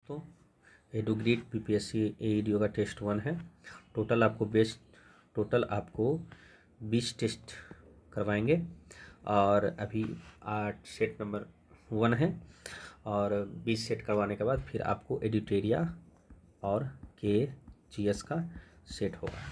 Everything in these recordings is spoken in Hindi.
तो एडुग्रीड पीपीएससी एईडीओ का टेस्ट 1 है। टोटल आपको 20 टेस्ट करवाएंगे और अभी 8 सेट नंबर 1 है और 20 सेट करवाने के बाद फिर आपको एडिटोरिया और KGS का सेट होगा।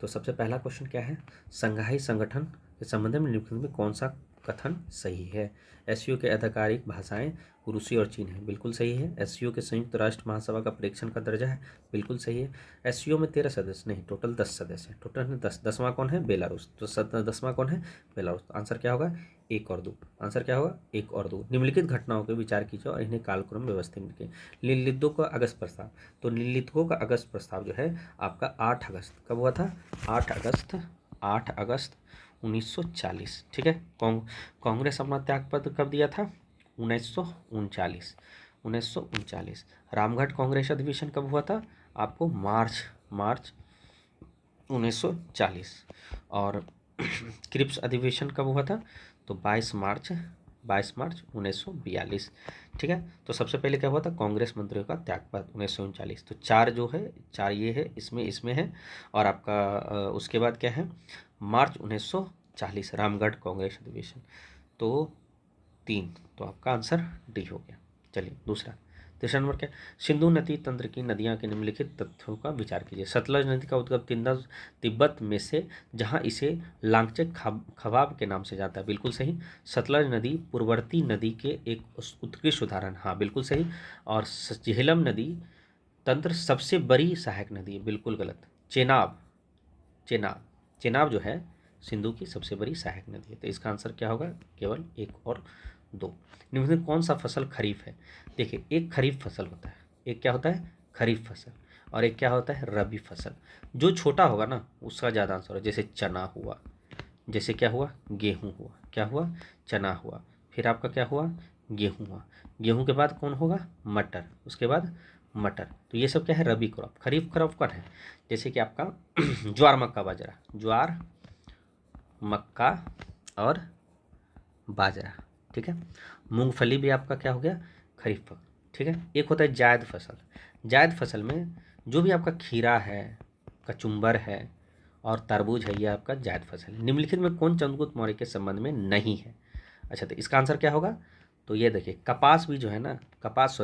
तो सबसे पहला क्वेश्चन क्या है, संघाई संगठन के संबंध में निम्नलिखित में कौन सा कथन सही है। एससीओ के आधिकारिक भाषाएं रूसी और चीन है, बिल्कुल सही है। एससीओ के संयुक्त राष्ट्र महासभा का परीक्षण का दर्जा है, बिल्कुल सही है। एससीओ में 13 सदस्य नहीं, टोटल 10 सदस्य हैं। टोटल 10वां कौन है, बेलारूस। तो 10वां कौन है, बेलारूस। तो आंसर क्या होगा, 1 और 2। आंसर क्या होगा, 1 और 2। निम्नलिखित घटनाओं के विचार कीजिए और इन्हें कालक्रम व्यवस्थित कीजिए। निम्नलिखितों का अगस्त प्रस्ताव, तो निम्नलिखितों का अगस्त प्रस्ताव जो है आपका 8 अगस्त कब हुआ था, 8 अगस्त 1940। ठीक है। कांग्रेस अपना त्यागपत्र कब दिया था, 1939। रामगढ़ कांग्रेस अधिवेशन कब हुआ था, आपको मार्च 1940। और क्रिप्स अधिवेशन कब हुआ था, तो 22 मार्च 1942। ठीक है। तो सबसे पहले क्या हुआ था, कांग्रेस मंत्रियों का त्यागपत्र 1939। तो 4 जो है, 4 ये है, इसमें है। और आपका उसके बाद क्या है, मार्च 1940 रामगढ़ कांग्रेस अधिवेशन। तो 3, तो आपका आंसर डी हो गया। चलिए तीसरा नंबर क्या, सिंधु नदी तंत्र की नदियां के निम्नलिखित तथ्यों का विचार कीजिए। सतलज नदी का उद्गम तिब्बत में से, जहां इसे लांगचे खवाब के नाम से जाता है, बिल्कुल सही। सतलज नदी पूर्ववर्ती नदी के एक उत्कृष्ट उदाहरण, हाँ बिल्कुल सही। और झेलम नदी तंत्र सबसे बड़ी सहायक नदी है, बिल्कुल गलत। चेनाब जो है सिंधु की सबसे बड़ी सहायक नदी है। तो इसका आंसर क्या होगा, केवल 1 और 2। निम्न में कौन सा फसल खरीफ है। देखिए, एक खरीफ फसल होता है, एक क्या होता है, खरीफ फसल, और एक क्या होता है, रबी फसल। जो छोटा होगा ना उसका ज़्यादा आंसर होगा। जैसे चना हुआ, जैसे क्या हुआ, गेहूँ हुआ, क्या हुआ, चना हुआ, फिर आपका क्या हुआ, गेहूँ हुआ। गेहूँ के बाद कौन होगा, मटर, उसके बाद मटर। तो ये सब क्या है, रबी क्रॉप। खरीफ क्रॉप कौन है, जैसे कि आपका ज्वार मक्का बाजरा, ज्वार मक्का और बाजरा। ठीक है। मूंगफली भी आपका क्या हो गया, खरीफ फसल। ठीक है। एक होता है जायद फसल। जायद फसल में जो भी आपका खीरा है, कचुम्बर है और तरबूज है, ये आपका जायद फसल है। निम्नलिखित में कौन चंद्रगुप्त मौर्य के संबंध में नहीं है। अच्छा, तो इसका आंसर क्या होगा, तो ये देखिए, कपास भी जो है ना, कपास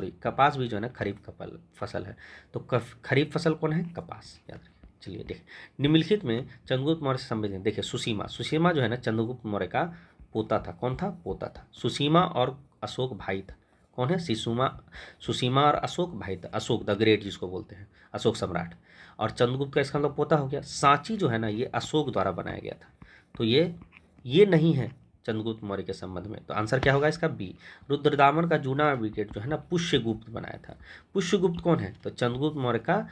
भी जो है ना खरीफ फसल है। तो खरीफ फसल कौन है, कपास, याद रखिए। चलिए देखिए, निम्नलिखित में चंद्रगुप्त मौर्य से संबंधित, देखिए सुसीमा जो है ना चंद्रगुप्त मौर्य का पोता था। कौन था, पोता था। सुसीमा और अशोक भाई था। कौन है, सुसीमा और अशोक भाई था। अशोक द ग्रेट जिसको बोलते हैं, अशोक सम्राट। और चंद्रगुप्त का इसका मतलब पोता हो गया। सांची जो है ना, ये अशोक द्वारा बनाया गया था। तो ये नहीं है चंद्रगुप्त मौर्य के संबंध में। तो आंसर क्या होगा इसका, बी। रुद्रदामन का जूना ब्रिगेड जो है ना पुष्यगुप्त बनाया था। पुष्यगुप्त कौन है, तो चंद्रगुप्त मौर्य का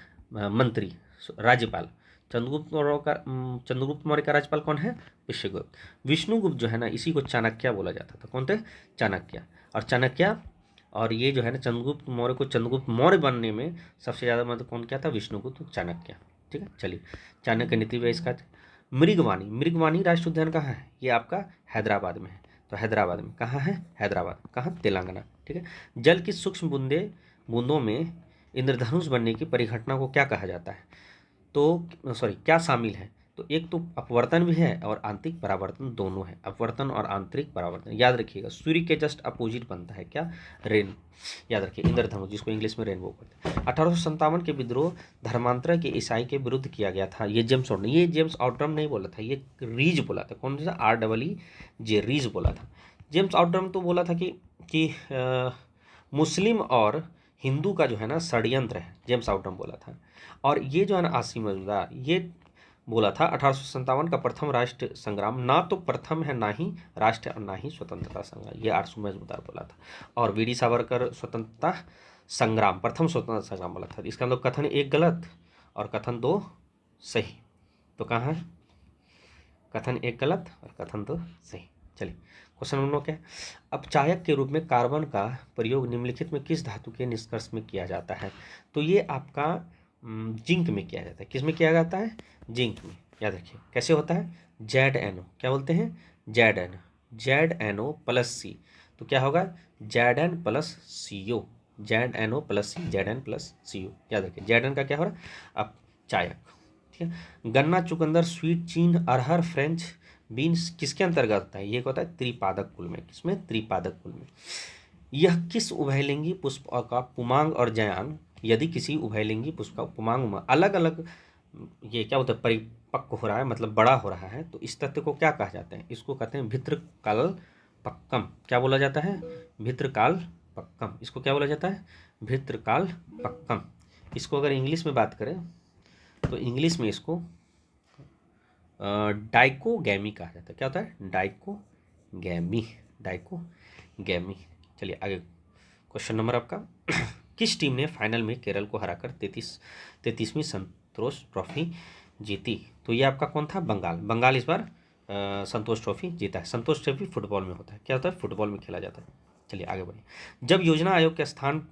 मंत्री, राज्यपाल। चंद्रगुप्त मौर्य का राज्यपाल कौन है, पुष्यगुप्त। विष्णुगुप्त जो है ना, इसी को चाणक्य बोला जाता था। कौन थे, चाणक्य। और ये जो है ना चंद्रगुप्त मौर्य को चंद्रगुप्त मौर्य बनने में सबसे ज़्यादा मदद कौन किया था, विष्णुगुप्त, चाणक्य। ठीक है। चलिए, चाणक्य नीति व्यय इसका। मृगवानी राष्ट्रीय उद्यान कहाँ है, ये आपका हैदराबाद में है। तो हैदराबाद में कहाँ है, हैदराबाद कहाँ, तेलंगाना। ठीक है। जल की सूक्ष्म बूंदों में इंद्रधनुष बनने की परिघटना को क्या कहा जाता है, तो क्या शामिल है। तो एक तो अपवर्तन भी है और आंतरिक परावर्तन दोनों है। अपवर्तन और आंतरिक परावर्तन याद रखिएगा। सूर्य के जस्ट अपोजिट बनता है क्या, रेन। याद रखिए, इंद्रधनुष जिसको इंग्लिश में रेनबो कहते हैं। 1857 के विद्रोह धर्मांतरण के ईसाई के विरुद्ध किया गया था। ये जेम्स आउटरम नहीं बोला था, ये रीज बोला था। कौन सा, REE रीज बोला था। जेम्स आउटरम तो बोला था कि मुस्लिम और हिंदू का जो है ना षड्यंत्र है, जेम्स आउटरम बोला था। और ये जो है ना आसिम मजूमदार, ये बोला था 1857 का प्रथम राष्ट्र संग्राम ना तो प्रथम है, ना ही राष्ट्र और ना ही स्वतंत्रता संग्राम, ये आसिम मजूमदार बोला था। और वीडी सावरकर स्वतंत्रता संग्राम, प्रथम स्वतंत्रता संग्राम बोला था। इसका मतलब कथन 1 गलत और कथन 2 सही। तो कहाँ है, कथन 1 गलत और कथन 2 सही। चलिए, क्वेश्चन नंबर क्या है, अपचायक के रूप में कार्बन का प्रयोग निम्नलिखित में किस धातु के निष्कर्ष में किया जाता है। तो ये आपका जिंक में किया जाता है। किस में किया जाता है, जिंक में। याद रखिए कैसे होता है, ZnO, क्या बोलते हैं, ZnO +C। तो क्या होगा, Zn + CO। ZNO+C ZN+CU, याद रखिए। ZN का क्या हो रहा है अब चायक, ठीक है। गन्ना, चुकंदर, स्वीट, चीन, अरहर, फ्रेंच बीन्स किसके अंतर्गत होता है? ये होता है त्रिपादक कुल में। किसमें? त्रिपादक कुल में। यह किस उभयलिंगी पुष्प का पुमांग और जयान, यदि किसी उभयलिंगी पुष्प का पुमांग में अलग अलग ये क्या होता है परिपक्व हो रहा है, मतलब बड़ा हो रहा है, तो इस तथ्य को क्या कहा जाता है? इसको कहते हैं भित्रकाल पक्कम। क्या बोला जाता है? भित्रकाल पक्कम। इसको क्या बोला जाता है? भित्रकाल पक्कम। इसको अगर इंग्लिश में बात करें तो इंग्लिश में इसको डाइकोगैमी कहा जाता है। क्या होता है? Dichogamy, dichogamy. चलिए आगे क्वेश्चन नंबर आपका किस टीम ने फाइनल में केरल को हराकर 33वीं संतोष ट्रॉफी जीती? तो ये आपका कौन था? बंगाल। बंगाल इस बार संतोष ट्रॉफी जीता है। संतोष ट्रॉफी फुटबॉल में होता है। क्या होता है? फुटबॉल में खेला जाता है। चलिए आगे बढ़िए। जब योजना आयोग के स्थान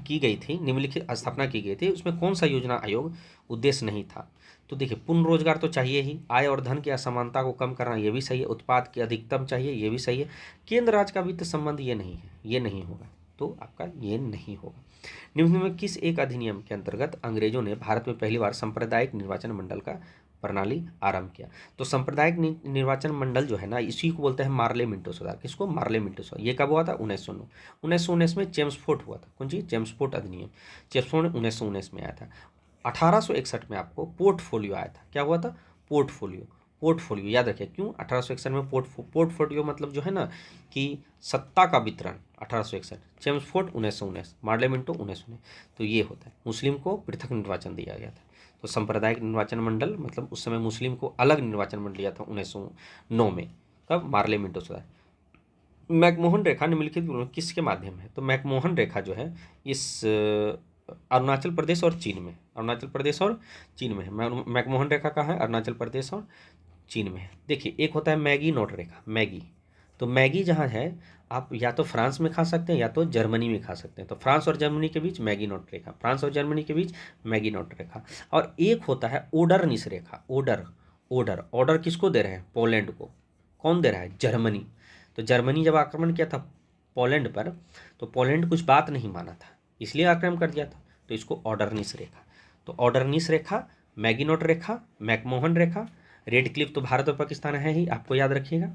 की गई थी, निम्नलिखित स्थापना की गई थी, उसमें कौन सा योजना आयोग उद्देश्य नहीं था? तो देखिए, पूर्ण रोजगार तो चाहिए ही, आय और धन की असमानता को कम करना ये भी सही है, उत्पाद की अधिकतम चाहिए ये भी सही है, केंद्र राज्य का वित्त संबंध ये नहीं है, ये नहीं होगा, तो आपका ये नहीं होगा। निम्न में किस एक अधिनियम के अंतर्गत अंग्रेजों ने भारत में पहली बार सांप्रदायिक निर्वाचन मंडल का प्रणाली आरंभ किया? तो सांप्रदायिक निर्वाचन मंडल जो है ना, इसी को बोलते हैं मार्ले मिंटो सुधार। किसको? मार्ले मिंटो सुधार। ये कब हुआ था? 1909। 1919 में चेम्सफोर्ड हुआ था। कौन चीज? चेम्सफोर्ड अधिनियम। चेम्सफोर्ड 1919 में आया था। 1861 में आपको पोर्टफोलियो आया था। क्या हुआ था? पोर्टफोलियो। पोर्टफोलियो याद रखिए। क्यों 1861 में पोर्टफोलियो मतलब जो है ना कि सत्ता का वितरण। 1861 चेम्सफोर्ड 1919, मार्ले मिंटो 1919। तो ये होता है। मुस्लिम को पृथक निर्वाचन दिया गया था। तो सांप्रदायिक निर्वाचन मंडल मतलब उस समय मुस्लिम को अलग निर्वाचन मंडल दिया था 1909 में। कब? मार्ले मिंटो सुधार। मैकमोहन रेखा निम्नलिखित किसके माध्यम है? तो मैकमोहन रेखा जो है इस अरुणाचल प्रदेश और चीन में, अरुणाचल प्रदेश और चीन में है। मैकमोहन रेखा कहाँ है? अरुणाचल प्रदेश और चीन में है। देखिए, एक होता है मैगी नोट रेखा, मैगी। तो मैगी जहाँ है आप या तो फ्रांस में खा सकते हैं या तो जर्मनी में खा सकते हैं। तो फ्रांस और जर्मनी के बीच मैगी नोट रेखा, फ्रांस और जर्मनी के बीच मैगी नोट रेखा। और एक होता है ओडरनिस रेखा, ओडर। ओडर ऑर्डर किसको दे रहे हैं? पोलैंड को। कौन दे रहा है? जर्मनी। तो जर्मनी जब आक्रमण किया था पोलैंड पर, तो पोलैंड कुछ बात नहीं माना था, इसलिए आक्रमण कर दिया था। तो इसको ऑर्डरनिस रेखा। तो ऑर्डरनिस रेखा, मैगिनोट रेखा, मैकमोहन रेखा, रेड क्लिफ तो भारत और पाकिस्तान है ही, आपको याद रखिएगा।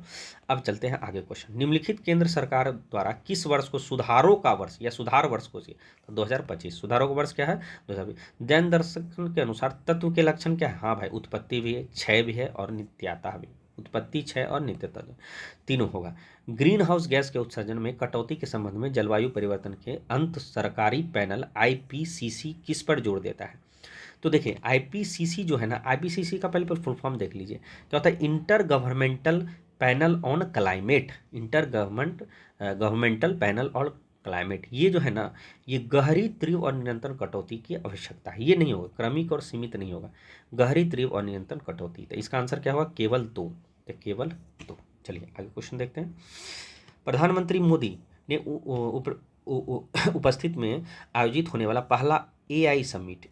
अब चलते हैं आगे क्वेश्चन। निम्नलिखित केंद्र सरकार द्वारा किस वर्ष को सुधारों का वर्ष या सुधार वर्ष को? तो 2025। सुधारों का वर्ष क्या है? 2020। जैन दर्शन के अनुसार तत्व के लक्षण क्या है? हाँ भाई, उत्पत्ति भी है, क्षय भी है और नित्यता भी। उत्पत्ति, क्षय और नित्यता तीनों होगा। ग्रीन हाउस गैस के उत्सर्जन में कटौती के संबंध में जलवायु परिवर्तन के अंत सरकारी पैनल IPCC किस पर जोर देता है? तो देखिए, IPCC जो है ना, IPCC का पहले पर फुल फॉर्म देख लीजिए। क्या होता है? Inter governmental panel on climate. Inter governmental panel on climate. ये जो है ना, ये गहरी, तीव्र और निरंतर कटौती की आवश्यकता है। ये नहीं होगा क्रमिक और सीमित, नहीं होगा, गहरी, तीव्र और निरंतर कटौती। तो इसका आंसर क्या होगा? केवल 2। तो केवल 2। चलिए आगे क्वेश्चन देखते हैं। प्रधानमंत्री मोदी ने उपस्थित में आयोजित होने वाला पहला AI समिट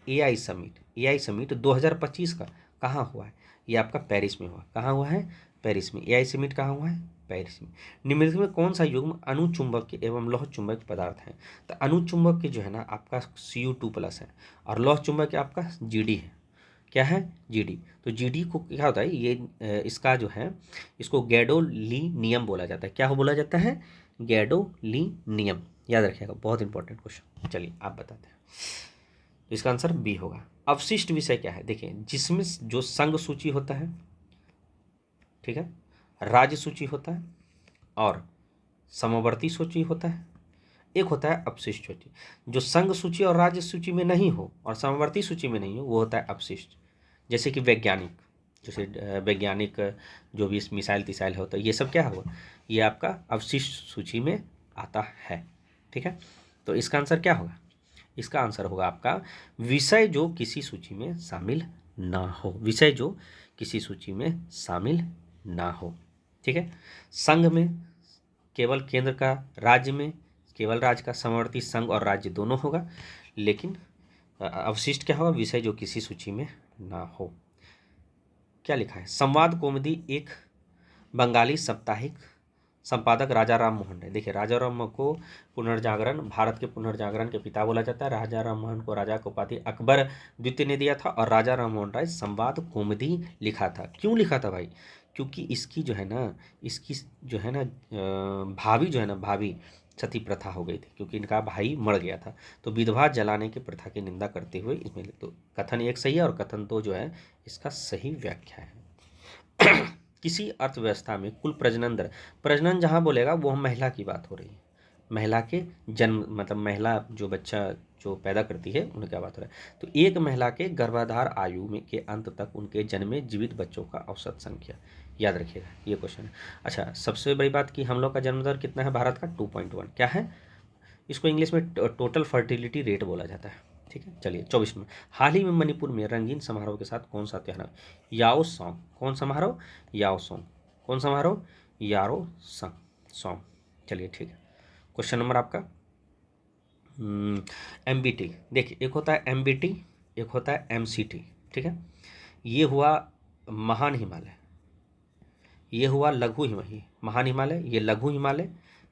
2025 का कहाँ हुआ है? ये आपका पेरिस में हुआ। कहाँ हुआ है? पेरिस में। AI समिट कहाँ हुआ है? पेरिस में। निम्नलिखित में कौन सा युग्म अनुचुंबक एवं लौह चुंबक पदार्थ है? तो अनुचुंबक के जो है ना आपका Cu2+ है और लौह चुंबक आपका Gd है। क्या है? Gd। तो Gd को क्या होता है? ये इसका जो है इसको गैडोलीनियम बोला जाता है। क्या हो बोला जाता है? गैडोलीनियम। याद रखिएगा, बहुत इंपॉर्टेंट क्वेश्चन। चलिए आप बताते हैं। तो इसका आंसर बी होगा। अवशिष्ट विषय क्या है? देखिए, जिसमें जो संघ सूची होता है, ठीक है, राज्य सूची होता है और समवर्ती सूची होता है। एक होता है अपशिष्ट सूची। जो संघ सूची और राज्य सूची में नहीं हो और समवर्ती सूची में नहीं हो, वो होता है अपशिष्ट। जैसे कि वैज्ञानिक, जैसे वैज्ञानिक जो भी मिसाइल तिसाइल होता है, ये सब क्या हुआ? ये आपका अवशिष्ट सूची में आता है। ठीक है, तो इसका आंसर क्या होगा? इसका आंसर होगा आपका विषय जो किसी सूची में शामिल ना हो। विषय जो किसी सूची में शामिल ना हो। ठीक है, संघ में केवल केंद्र का, राज्य में केवल राज्य का, समवर्ती संघ और राज्य दोनों होगा। लेकिन अवशिष्ट क्या होगा? विषय जो किसी सूची में ना हो। क्या लिखा है? संवाद कौमुदी एक बंगाली साप्ताहिक संपादक राजा राम मोहन राय। देखिए राजा राम मोहन को पुनर्जागरण, भारत के पुनर्जागरण के पिता बोला जाता है। राजा राम मोहन को राजा का उपाधि अकबर द्वितीय ने दिया था। और राजा राम मोहन राय संवाद कौमुदी लिखा था। क्यों लिखा था भाई? क्योंकि इसकी जो है ना, इसकी जो है ना भाभी जो है ना, भाभी सती प्रथा हो गई थी, क्योंकि इनका भाई मर गया था। तो विधवा जलाने की प्रथा की निंदा करते हुए इसमें, तो कथन एक सही है और कथन दो जो है इसका सही व्याख्या है। किसी अर्थव्यवस्था में कुल प्रजनन दर, प्रजनन जहाँ बोलेगा वो महिला की बात हो रही है, महिला के जन्म, मतलब महिला जो बच्चा जो पैदा करती है उनकी बात हो रहा है। तो एक महिला के गर्भाधार आयु में के अंत तक उनके जन्मे जीवित बच्चों का औसत संख्या, याद रखिएगा ये क्वेश्चन है। अच्छा, सबसे बड़ी बात कि हम लोग का जन्म दर कितना है भारत का? 2.1। क्या है? इसको इंग्लिश में टोटल फर्टिलिटी रेट बोला जाता है। ठीक है, चलिए 24 में, हाल ही में मणिपुर में रंगीन समारोह के साथ कौन सा त्योहार? याओ सॉन्ग। कौन समारोह? याओ सॉन्ग। कौन समारोह? यारो सॉन्ग। चलिए ठीक है। क्वेश्चन नंबर आपका MBT। देखिए एक होता है MBT, एक होता है MCT। ठीक है, ये हुआ महान हिमालय, ये हुआ लघु हिमालय, महान हिमालय, ये लघु हिमालय,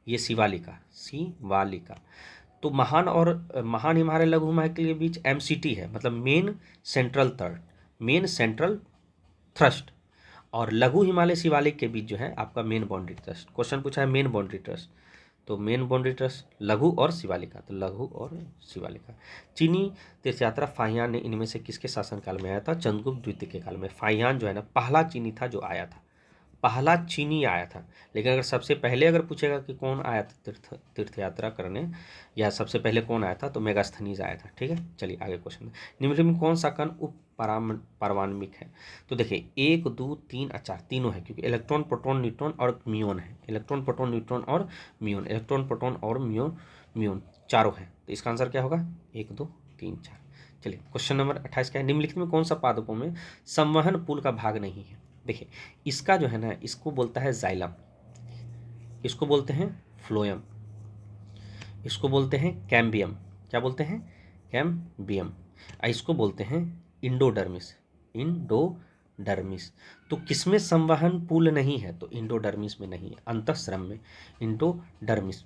ये शिवालिका, शिवालिका। तो महान और महान हिमालय लघु हिमालय के लिए बीच MCT है, मतलब main central third, main central thrust. और लघु हिमालय शिवालिक के बीच जो है आपका मेन बाउंड्री ट्रस्ट। क्वेश्चन पूछा है मेन बाउंड्री ट्रस्ट, तो मेन बाउंड्री ट्रस्ट लघु और शिवालिका, तो लघु और शिवालिका। चीनी तीर्थयात्रा फाहियान ने इनमें से किसके शासनकाल में आया था? चंद्रगुप्त द्वितीय के काल में। फाहियान जो है ना पहला चीनी था जो आया था, पहला चीनी आया था। लेकिन अगर सबसे पहले अगर पूछेगा कि कौन आया था तीर्थयात्रा करने, या सबसे पहले कौन आया था, तो मेगास्थनीज आया था। ठीक है, चलिए आगे क्वेश्चन। निम्नलिखित में कौन सा कण उप पारमाणविक है? तो देखिए 1, 2, 3 और 4 तीनों है, क्योंकि इलेक्ट्रॉन, प्रोटॉन, न्यूट्रॉन और म्यून है। इलेक्ट्रॉन, प्रोटॉन, न्यूट्रॉन और म्यून, इलेक्ट्रॉन, प्रोटॉन और म्यून चारों है। तो इसका आंसर क्या होगा? 1, 2, 3, 4। चलिए क्वेश्चन नंबर 28 क्या है? निम्नलिखित में कौन सा पादपों में संवहन पुल का भाग नहीं है? देखिए इसका जो है ना, इसको बोलता है जाइलम, इसको बोलते हैं फ्लोएम, इसको बोलते हैं कैम्बियम। क्या बोलते हैं? कैम्बियम। इसको बोलते हैं इंडोडर्मिस, इंडोडर्मिस। तो किसमें संवहन पुल नहीं है? तो इंडोडर्मिस में नहीं है, अंतःश्रम में, इंडोडर्मिस।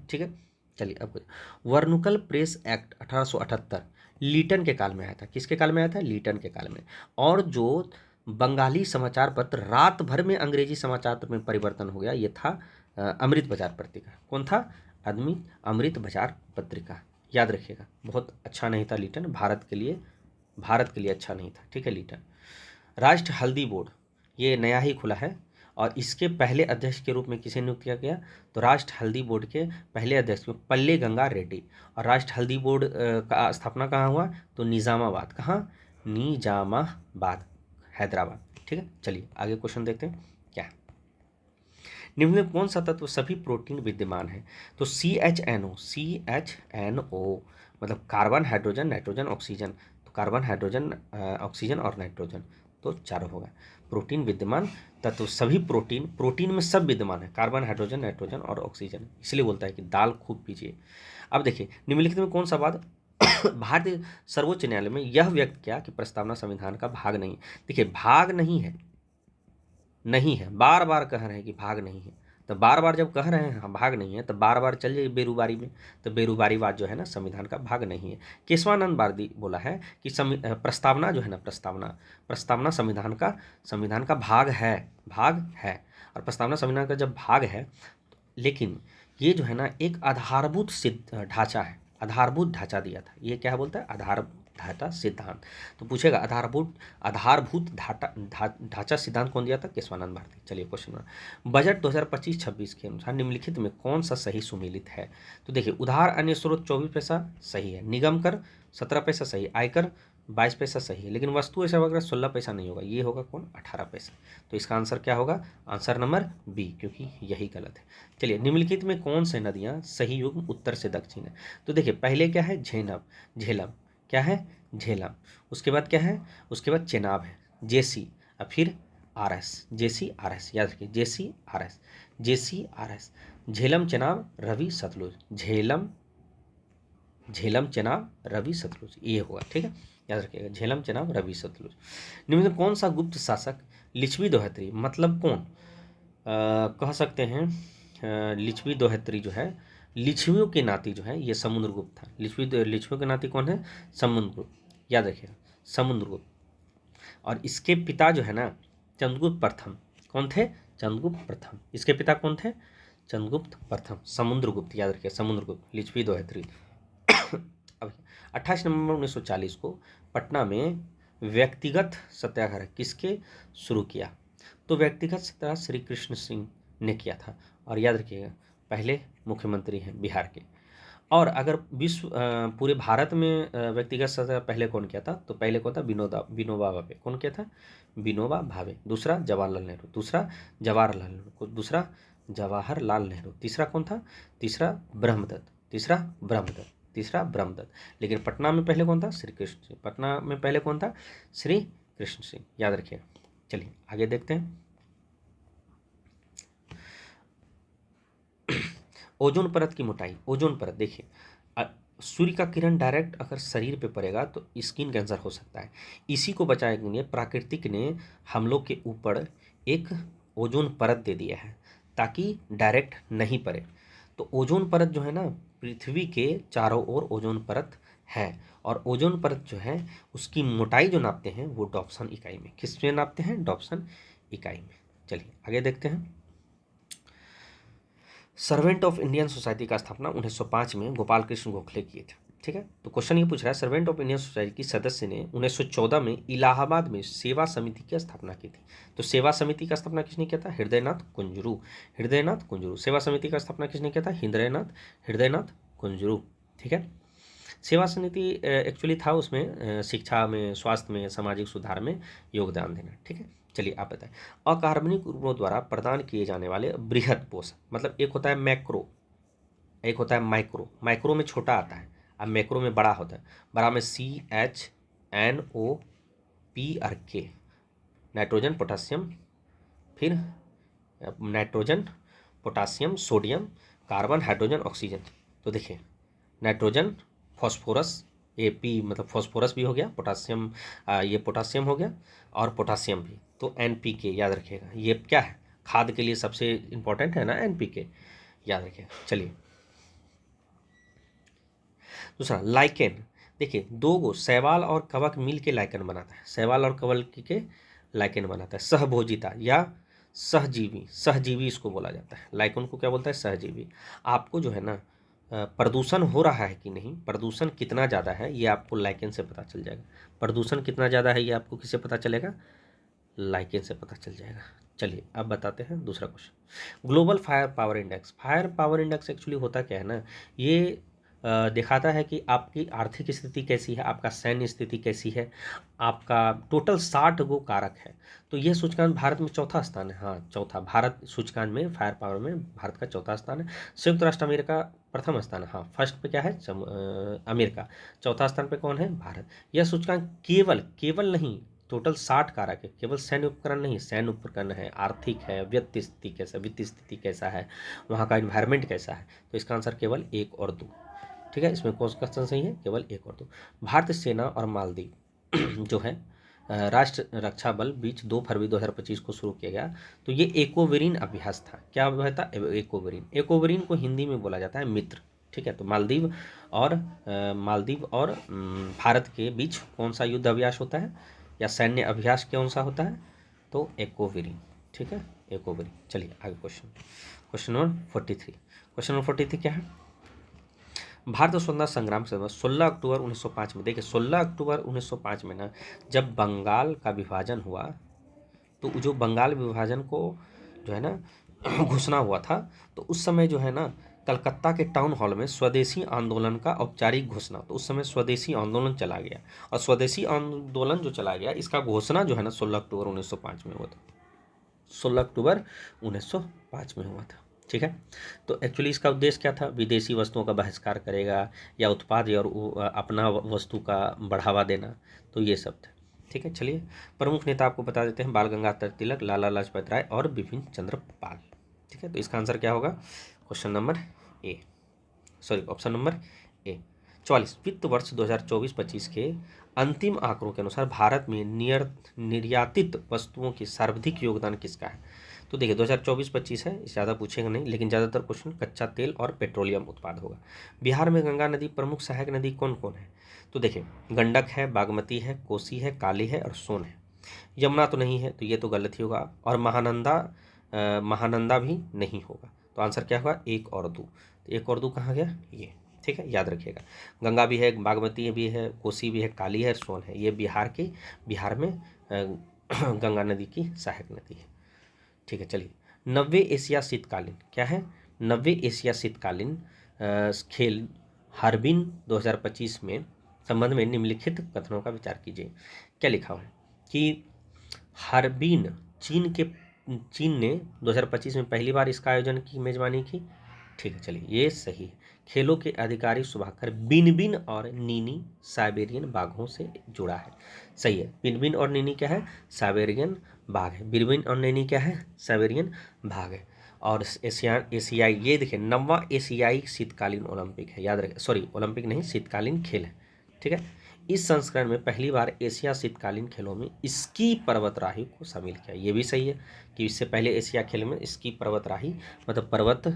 ठीक है, चलिए अब वर्नुकल प्रेस एक्ट 1878 लीटन के काल में आया था। किसके काल में आया था? लीटन के काल में। और जो बंगाली समाचार पत्र रात भर में अंग्रेजी समाचार पत्र में परिवर्तन हो गया, ये था अमृत बाजार पत्रिका। कौन था? आदमी अमृत बाजार पत्रिका, याद रखिएगा। बहुत अच्छा नहीं था लीटन, भारत के लिए अच्छा नहीं था। ठीक है, लीटन। राष्ट्र हल्दी बोर्ड ये नया ही खुला है, और इसके पहले अध्यक्ष के रूप में किसे नियुक्त किया गया? तो राष्ट्र हल्दी बोर्ड के पहले अध्यक्ष में पल्ले गंगा रेड्डी। और राष्ट्र हल्दी बोर्ड का स्थापना कहाँ हुआ? तो निज़ामाबाद। कहाँ? निज़ामाबाद, हैदराबाद। ठीक है, चलिए आगे क्वेश्चन देखते हैं क्या है। निम्न में कौन सा तत्व सभी प्रोटीन विद्यमान है? तो CHNO, CHNO मतलब कार्बन, हाइड्रोजन, नाइट्रोजन, ऑक्सीजन। तो कार्बन, हाइड्रोजन, ऑक्सीजन और नाइट्रोजन, तो चारों होगा प्रोटीन विद्यमान तत्व। सभी प्रोटीन में सब विद्यमान है, कार्बन, हाइड्रोजन, नाइट्रोजन और ऑक्सीजन। इसलिए बोलता है कि दाल खूब पीजिए। अब देखिए निम्नलिखित में कौन सा बात भारतीय सर्वोच्च न्यायालय में यह व्यक्त किया कि प्रस्तावना संविधान का भाग नहीं। देखिए भाग नहीं है, नहीं है, बार बार कह रहे हैं कि भाग नहीं है। तो बार बार जब कह रहे हैं हाँ भाग नहीं है, तो बार बार चल जाइए बेरुबारी में। तो बेरुबारीवाद जो है ना संविधान का भाग नहीं है। केशवानंद भारती बोला है कि प्रस्तावना जो है ना, प्रस्तावना संविधान का भाग है। और प्रस्तावना संविधान का जब भाग है, लेकिन ये जो है ना एक आधारभूत सिद्ध ढांचा है, आधारभूत ढांचा दिया था। ये क्या बोलता है? आधार ढांचा सिद्धांत। तो पूछेगा आधारभूत ढांचा सिद्धांत कौन दिया था? केशवानंद भारती। चलिए क्वेश्चन नंबर, बजट 2025-26 के अनुसार निम्नलिखित में कौन सा सही सुमेलित है? तो देखिए उधार अन्य स्रोत 24 पैसा सही है, निगम कर 17 पैसा सही, आयकर 22 पैसा सही है, लेकिन वस्तु ऐसा वगैरह 16 पैसा नहीं होगा। ये होगा कौन? 18 पैसा। तो इसका आंसर क्या होगा? आंसर नंबर बी, क्योंकि यही गलत है। चलिए निम्नलिखित में कौन से नदियाँ सही युग्म उत्तर से दक्षिण है? तो देखिए पहले क्या है? झेलम। क्या है? झेलम। उसके बाद क्या है? उसके बाद चेनाब है, जेसी, और फिर RS, जेसी RS, याद रखिए जेसी RS। झेलम, चेनाब, रवि, सतलुज। झेलम, चेनाब, रवि, सतलुज, ये होगा। ठीक है, याद रखिएगा झेलम, चेनाब, रवि, सतलुज। निम्न में कौन सा गुप्त शासक लिच्छवी दोहत्री, मतलब कौन? कह सकते हैं लिच्छवी दोहत्री जो है, लिच्छवियों के नाती जो है ये समुद्रगुप्त था। लिच्छवियों के नाती कौन है? समुद्रगुप्त, याद रखिएगा, समुद्रगुप्त। और इसके पिता जो है ना चंद्रगुप्त प्रथम, कौन थे? चंद्रगुप्त प्रथम। इसके पिता कौन थे? चंद्रगुप्त प्रथम, समुद्रगुप्त, याद रखिए समुद्रगुप्त, लिच्छवी दोहत्री। अब 28 नवंबर 1940 को पटना में व्यक्तिगत सत्याग्रह किसके शुरू किया? तो व्यक्तिगत सत्याग्रह श्री कृष्ण सिंह ने किया था। और याद रखिएगा पहले मुख्यमंत्री हैं बिहार के। और अगर पूरे भारत में व्यक्तिगत सत्याग्रह पहले कौन किया था? तो पहले कौन था? विनोबा भावे। कौन किया था? विनोबा भावे। दूसरा जवाहरलाल नेहरू, दूसरा जवाहरलाल नेहरू। तीसरा कौन था? तीसरा ब्रह्मदत्त। लेकिन पटना में पहले कौन था? श्री कृष्ण सिंह। पटना में पहले कौन था? श्री कृष्ण सिंह, याद रखिए। चलिए आगे देखते हैं। ओजोन परत की मोटाई। ओजोन परत देखिए, सूर्य का किरण डायरेक्ट अगर शरीर पे पड़ेगा तो स्किन कैंसर हो सकता है। इसी को बचाने के लिए प्राकृतिक ने हम लोग के ऊपर एक ओजोन परत दे दिया है ताकि डायरेक्ट नहीं पड़े। तो ओजोन परत जो है ना, पृथ्वी के चारों ओर ओजोन परत है। और ओजोन परत जो है उसकी मोटाई जो नापते हैं वो डॉप्सन इकाई में। किस में नापते हैं? डॉप्सन इकाई में। चलिए आगे देखते हैं। सर्वेंट ऑफ इंडियन सोसाइटी का स्थापना 1905 में गोपाल कृष्ण गोखले किए थे। ठीक है, तो क्वेश्चन ये पूछ रहा है सर्वेंट ऑफ इंडियन सोसाइटी की सदस्य ने 1914 में इलाहाबाद में सेवा समिति की स्थापना की थी। तो सेवा समिति का स्थापना किसने किया था? हृदयनाथ कुंजरू। सेवा समिति का स्थापना किसने किया था? हृदयनाथ कुंजरू। ठीक है, सेवा समिति एक्चुअली था उसमें शिक्षा में, स्वास्थ्य में, सामाजिक सुधार में योगदान देना। ठीक है, चलिए आप बताएं। अकार्बनिक उर्वरकों द्वारा प्रदान किए जाने वाले बृहद पोषक, मतलब एक होता है मैक्रो, एक होता है माइक्रो। माइक्रो में छोटा आता है और मैक्रो में बड़ा होता है। बड़ा में CHNO, नाइट्रोजन पोटासियम, फिर nitrogen potassium sodium carbon hydrogen oxygen. तो देखिए नाइट्रोजन फॉस्फोरस, ये पी मतलब फॉस्फोरस भी हो गया, पोटासियम ये पोटासियम हो गया और पोटासियम भी। तो NPK याद रखिएगा, ये क्या है? खाद के लिए सबसे इंपॉर्टेंट है ना NPK, याद रखिएगा। चलिए दूसरा लाइकेन। देखिए दो गो शैवाल और कवक मिल के लाइकेन बनाता है। शैवाल और कवक के लाइकेन बनाता है। सहभोजिता या सहजीवी इसको बोला जाता है। लाइकेन को क्या बोलता है? सहजीवी। आपको जो है ना प्रदूषण हो रहा है कि नहीं, प्रदूषण कितना ज़्यादा है ये आपको लाइकेन से पता चल जाएगा। प्रदूषण कितना ज़्यादा है ये आपको किससे पता चलेगा? लाइकेन से पता चल जाएगा। चलिए अब बताते हैं दूसरा question. Global fire power index. Fire power index actually होता क्या है ना, ये दिखाता है कि आपकी आर्थिक स्थिति कैसी है, आपका सैन्य स्थिति कैसी है, आपका टोटल 60 गो कारक है। तो यह सूचकांक भारत में चौथा स्थान है। हाँ चौथा, भारत सूचकांक में फायर पावर में भारत का चौथा स्थान है। संयुक्त राष्ट्र अमेरिका प्रथम स्थान है। हाँ फर्स्ट पे क्या है? अमेरिका। चौथा स्थान पे कौन है? भारत। यह सूचकांक केवल नहीं, टोटल 60 कारक है। केवल सैन्य उपकरण नहीं, सैन्य उपकरण है, आर्थिक है, वित्तीय स्थिति कैसा है, वहाँ का इन्वायरमेंट कैसा है। तो इसका आंसर केवल 1 और 2। ठीक है, इसमें कौन सा क्वेश्चन सही है? केवल 1 और 2। भारतीय सेना और मालदीव जो है राष्ट्र रक्षा बल बीच 2 फरवरी 2025 को शुरू किया गया। तो ये एकोवेरिन अभ्यास था। क्या अभ्यास था? एकोवेरिन को हिंदी में बोला जाता है मित्र। ठीक है, तो मालदीव और भारत के बीच कौन सा युद्ध अभ्यास होता है या सैन्य अभ्यास कौन सा होता है? तो एकोवेरिन। ठीक है, एकोवेरिन। चलिए आगे क्वेश्चन नंबर 43। क्वेश्चन नंबर 43 क्या है? भारत स्वतंत्रता संग्राम से 16 अक्टूबर 1905 में, देखिए 16 अक्टूबर 1905 में ना जब बंगाल का विभाजन हुआ, तो जो बंगाल विभाजन को जो है ना घोषणा हुआ था, तो उस समय जो है ना कलकत्ता के टाउन हॉल में स्वदेशी आंदोलन का औपचारिक घोषणा। तो उस समय स्वदेशी आंदोलन चला गया, और स्वदेशी आंदोलन जो चला गया इसका घोषणा जो है ना 16 अक्टूबर 1905 में हुआ था। 16 अक्टूबर 1905 में हुआ था। ठीक है, तो एक्चुअली इसका उद्देश्य क्या था? विदेशी वस्तुओं का बहिष्कार करेगा या उत्पाद और अपना वस्तु का बढ़ावा देना, तो ये सब था। ठीक है, चलिए प्रमुख नेता आपको बता देते हैं। बाल गंगाधर तिलक, लाला लाजपत राय और बिपिन चंद्र पाल। ठीक है, तो इसका आंसर क्या होगा? Option number A. 44। वित्त वर्ष 2024-25 के अंतिम आंकड़ों के अनुसार भारत में निर्यातित वस्तुओं की सर्वाधिक योगदान किसका है? तो देखिए 2024-25 है, ज़्यादा पूछेगा नहीं, लेकिन ज़्यादातर क्वेश्चन कच्चा तेल और पेट्रोलियम उत्पाद होगा। बिहार में गंगा नदी प्रमुख सहायक नदी कौन कौन है? तो देखिए गंडक है, बागमती है, कोसी है, काली है और सोन है। यमुना तो नहीं है, तो ये तो गलत ही होगा। और महानंदा भी नहीं होगा। तो आंसर क्या होगा? 1 और 2। तो 1 और 2 कहाँ गया? ये। ठीक है, याद रखिएगा। गंगा भी है, बागमती भी है, कोसी भी है, काली है, सोन है। ये बिहार में गंगा नदी की सहायक नदी है। ठीक है, चलिए। 90 एशिया शीतकालीन क्या है? 90 एशिया शीतकालीन खेल हार्बिन 2025 में संबंध में निम्नलिखित कथनों का विचार कीजिए। क्या लिखा हुआ है कि हार्बिन चीन ने 2025 में पहली बार इसका आयोजन की मेजबानी की। ठीक है, चलिए ये सही है। खेलों के आधिकारिक शुभाकर बिनबिन और नीनी साइबेरियन बाघों से जुड़ा है। सही है, बिनबिन और नीनी क्या है? साइबेरियन बाघ है। बिनबिन और नीनी क्या है? साइबेरियन बाघ है। और एशियाई, ये देखिए 90वां एशियाई शीतकालीन ओलंपिक है, याद रखें। सॉरी, ओलंपिक नहीं, शीतकालीन खेल है। ठीक है। इस संस्करण में पहली बार एशिया शीतकालीन खेलों में स्की पर्वतराही को शामिल किया। ये भी सही है कि इससे पहले एशिया खेल में स्की पर्वतराही मतलब पर्वत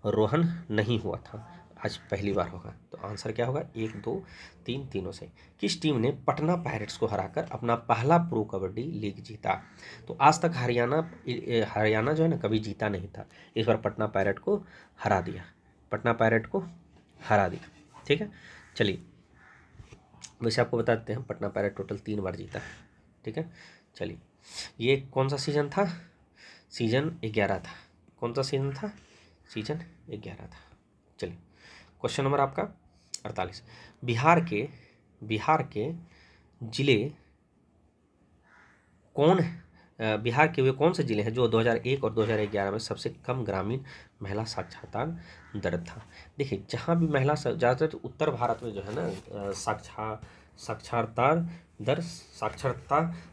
रोहन नहीं हुआ था, आज पहली बार होगा। तो आंसर क्या होगा? 1, 2, 3 तीनों से। किस टीम ने पटना पायरेट्स को हराकर अपना पहला प्रो कबड्डी लीग जीता? तो आज तक हरियाणा जो है ना कभी जीता नहीं था। इस बार पटना पायरेट को हरा दिया, पटना पायरेट को हरा दिया। ठीक है, चलिए। वैसे आपको बता देते हैं पटना पायरेट टोटल 3 बार जीता है। ठीक है, चलिए। ये कौन सा सीजन था? सीजन 11 था। कौन सा सीजन था? सीजन 11 था। चलिए, क्वेश्चन नंबर आपका 48। बिहार के जिले बिहार के वे कौन से जिले हैं जो 2001 और 2011 में सबसे कम ग्रामीण महिला साक्षरता दर था? देखिए जहाँ भी महिला ज़्यादातर उत्तर भारत में जो है ना साक्षरता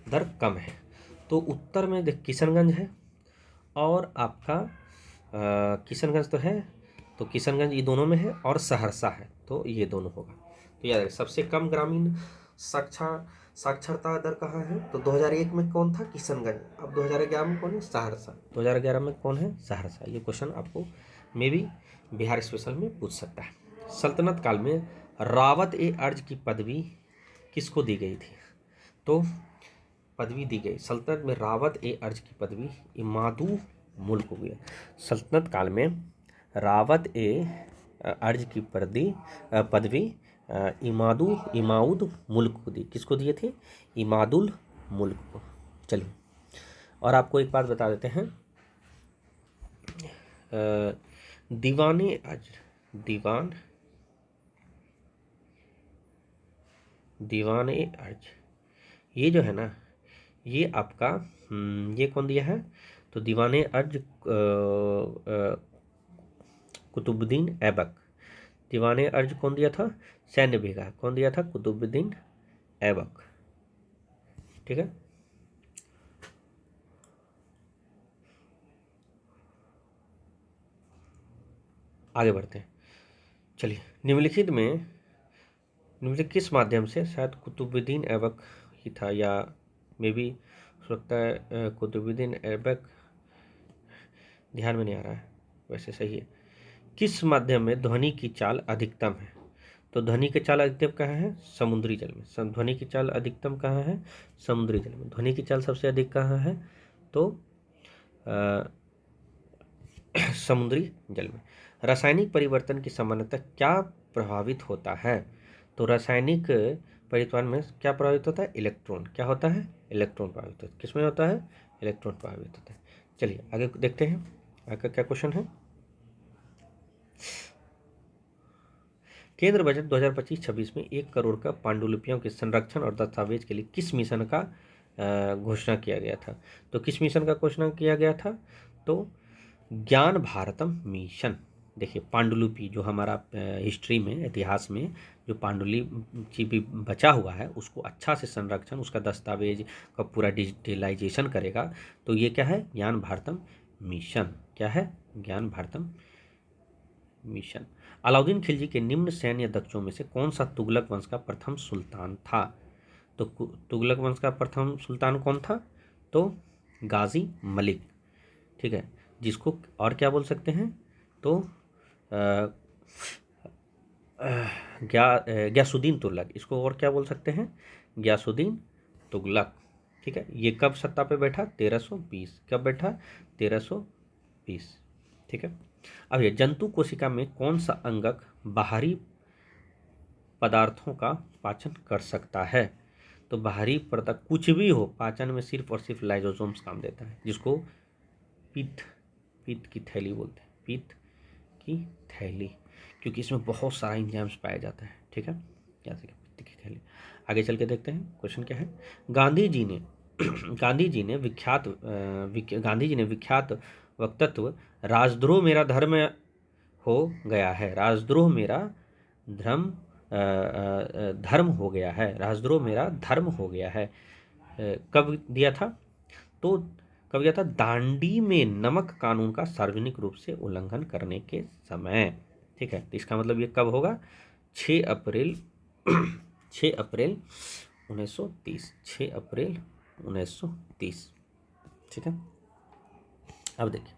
दर कम है। तो उत्तर में देख किशनगंज है और आपका किशनगंज तो है, तो किशनगंज ये दोनों में है, और सहरसा है, तो ये दोनों होगा। तो याद रखें सबसे कम ग्रामीण साक्षरता दर कहाँ है? तो 2001 में कौन था? किशनगंज। अब 2011 में कौन है? सहरसा। 2011 में कौन है? सहरसा। ये क्वेश्चन आपको मे बी बिहार स्पेशल में पूछ सकता है। सल्तनत काल में रावत ए अर्ज की पदवी किसको दी गई थी? तो पदवी दी गई सल्तनत में रावत ए अर्ज की पदवी इमादू मुल्क को गया। सल्तनत काल में रावत ए अर्ज की पदवी इमाउद मुल्क को दी। किसको दिए थे? इमादुल मुल्क को। चलिए, और आपको एक बात बता देते हैं, दीवाने अर्ज दीवाने अर्ज ये जो है ना, ये आपका ये कौन दिया है? तो दीवाने अर्ज कुतुबुद्दीन ऐबक। दीवाने अर्ज कौन दिया था? सैन्य बेगा। कौन दिया था? कुतुबुद्दीन ऐबक। ठीक है, आगे बढ़ते हैं। चलिए, निम्नलिखित किस माध्यम से, शायद कुतुबुद्दीन ऐबक ही था, या मे बी हो सकता है कुतुबुद्दीन ऐबक, ध्यान में नहीं आ रहा है, वैसे सही है। किस माध्यम में ध्वनि की चाल अधिकतम है? तो ध्वनि की चाल अधिकतम कहाँ है? समुद्री जल में। ध्वनि की चाल अधिकतम कहाँ है? समुद्री जल में। ध्वनि की चाल सबसे अधिक कहाँ है? तो समुद्री जल में। रासायनिक परिवर्तन की सामान्यतः क्या प्रभावित होता है? तो रासायनिक परिवर्तन में क्या प्रभावित होता है? इलेक्ट्रॉन। क्या होता है? इलेक्ट्रॉन प्रभावित होता है। किसमें होता है? इलेक्ट्रॉन प्रभावित होता है। चलिए आगे देखते हैं, आगे क्या क्वेश्चन है। केंद्र बजट 2025-26 में 1 करोड़ का पांडुलिपियों के संरक्षण और दस्तावेज के लिए किस मिशन का घोषणा किया गया था? तो किस मिशन का घोषणा किया गया था? तो ज्ञान भारतम मिशन। देखिए पांडुलिपि जो हमारा हिस्ट्री में, इतिहास में जो पांडुलिपि भी बचा हुआ है उसको अच्छा से संरक्षण, उसका दस्तावेज का पूरा डिजिटलाइजेशन करेगा। तो ये क्या है? ज्ञान भारतम मिशन। क्या है? ज्ञान भारतम मिशन। अलाउद्दीन खिलजी के निम्न सैन्य दक्षों में से कौन सा तुगलक वंश का प्रथम सुल्तान था? तो तुगलक वंश का प्रथम सुल्तान कौन था? तो गाजी मलिक। ठीक है, जिसको और क्या बोल सकते हैं, तो ग्यासुद्दीन तुगलक, इसको और क्या बोल सकते हैं, ग्यासुद्दीन तुगलक। ठीक है, ये कब सत्ता पे बैठा, 1320, कब बैठा, 1320। ठीक है, अब ये जंतु कोशिका में कौन सा अंगक बाहरी पदार्थों का पाचन कर सकता है, तो बाहरी पदार्थ कुछ भी हो, पाचन में सिर्फ और सिर्फ लाइसोसोम्स काम देता है, जिसको पित्त पित्त की थैली बोलते हैं, पित्त की थैली, क्योंकि इसमें बहुत सारा एंजाइम्स पाया जाता है। ठीक है, याद रखिए पित्त की थैली। आगे चल के देखते हैं क्वेश्चन क्या है। गांधी जी ने गांधी जी ने विख्यात वक्तव्य राजद्रोह मेरा धर्म हो गया है, राजद्रोह मेरा धर्म धर्म हो गया है, राजद्रोह मेरा धर्म हो गया है, कब दिया था, तो कब दिया था, दांडी में नमक कानून का सार्वजनिक रूप से उल्लंघन करने के समय। ठीक है, तो इसका मतलब ये कब होगा, 6 अप्रैल 6 अप्रैल 1930, 6 अप्रैल 1930। ठीक है, अब देखिए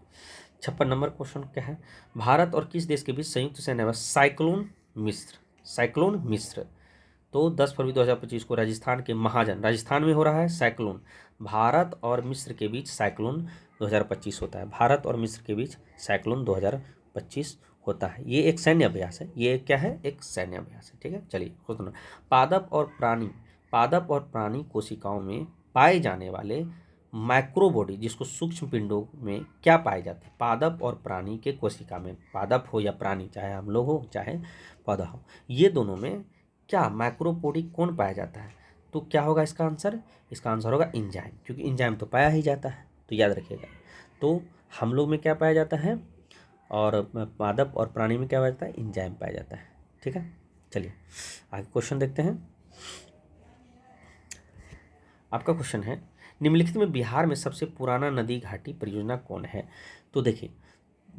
56 नंबर क्वेश्चन क्या है। भारत और किस देश के बीच संयुक्त सैन्य अभ्यास साइक्लोन मिस्र, साइक्लोन मिस्र, तो 10 फरवरी 2025 को राजस्थान के महाजन, राजस्थान में हो रहा है साइक्लोन, भारत और मिस्र के बीच साइक्लोन 2025 होता है, भारत और मिस्र के बीच साइक्लोन 2025 होता है। ये एक सैन्य अभ्यास है, ये क्या है, एक सैन्य अभ्यास है। ठीक है, चलिए क्वेश्चन, पादप और प्राणी कोशिकाओं में पाए जाने वाले माइक्रोबॉडी, जिसको सूक्ष्म पिंडों में क्या पाए जाते हैं, पादप और प्राणी के कोशिका में, पादप हो या प्राणी, चाहे हम लोग हो चाहे पौधा हो, ये दोनों में क्या माइक्रोबॉडी कौन पाया जाता है, तो क्या होगा इसका आंसर, इसका आंसर होगा एंजाइम, क्योंकि एंजाइम तो पाया ही जाता है, तो याद रखिएगा। तो हम लोग में क्या पाया जाता है, और पादप और प्राणी में क्या पाया जाता है, एंजाइम पाया जाता है। ठीक है, चलिए आगे क्वेश्चन देखते हैं। आपका क्वेश्चन है, निम्नलिखित में बिहार में सबसे पुराना नदी घाटी परियोजना कौन है, तो देखिए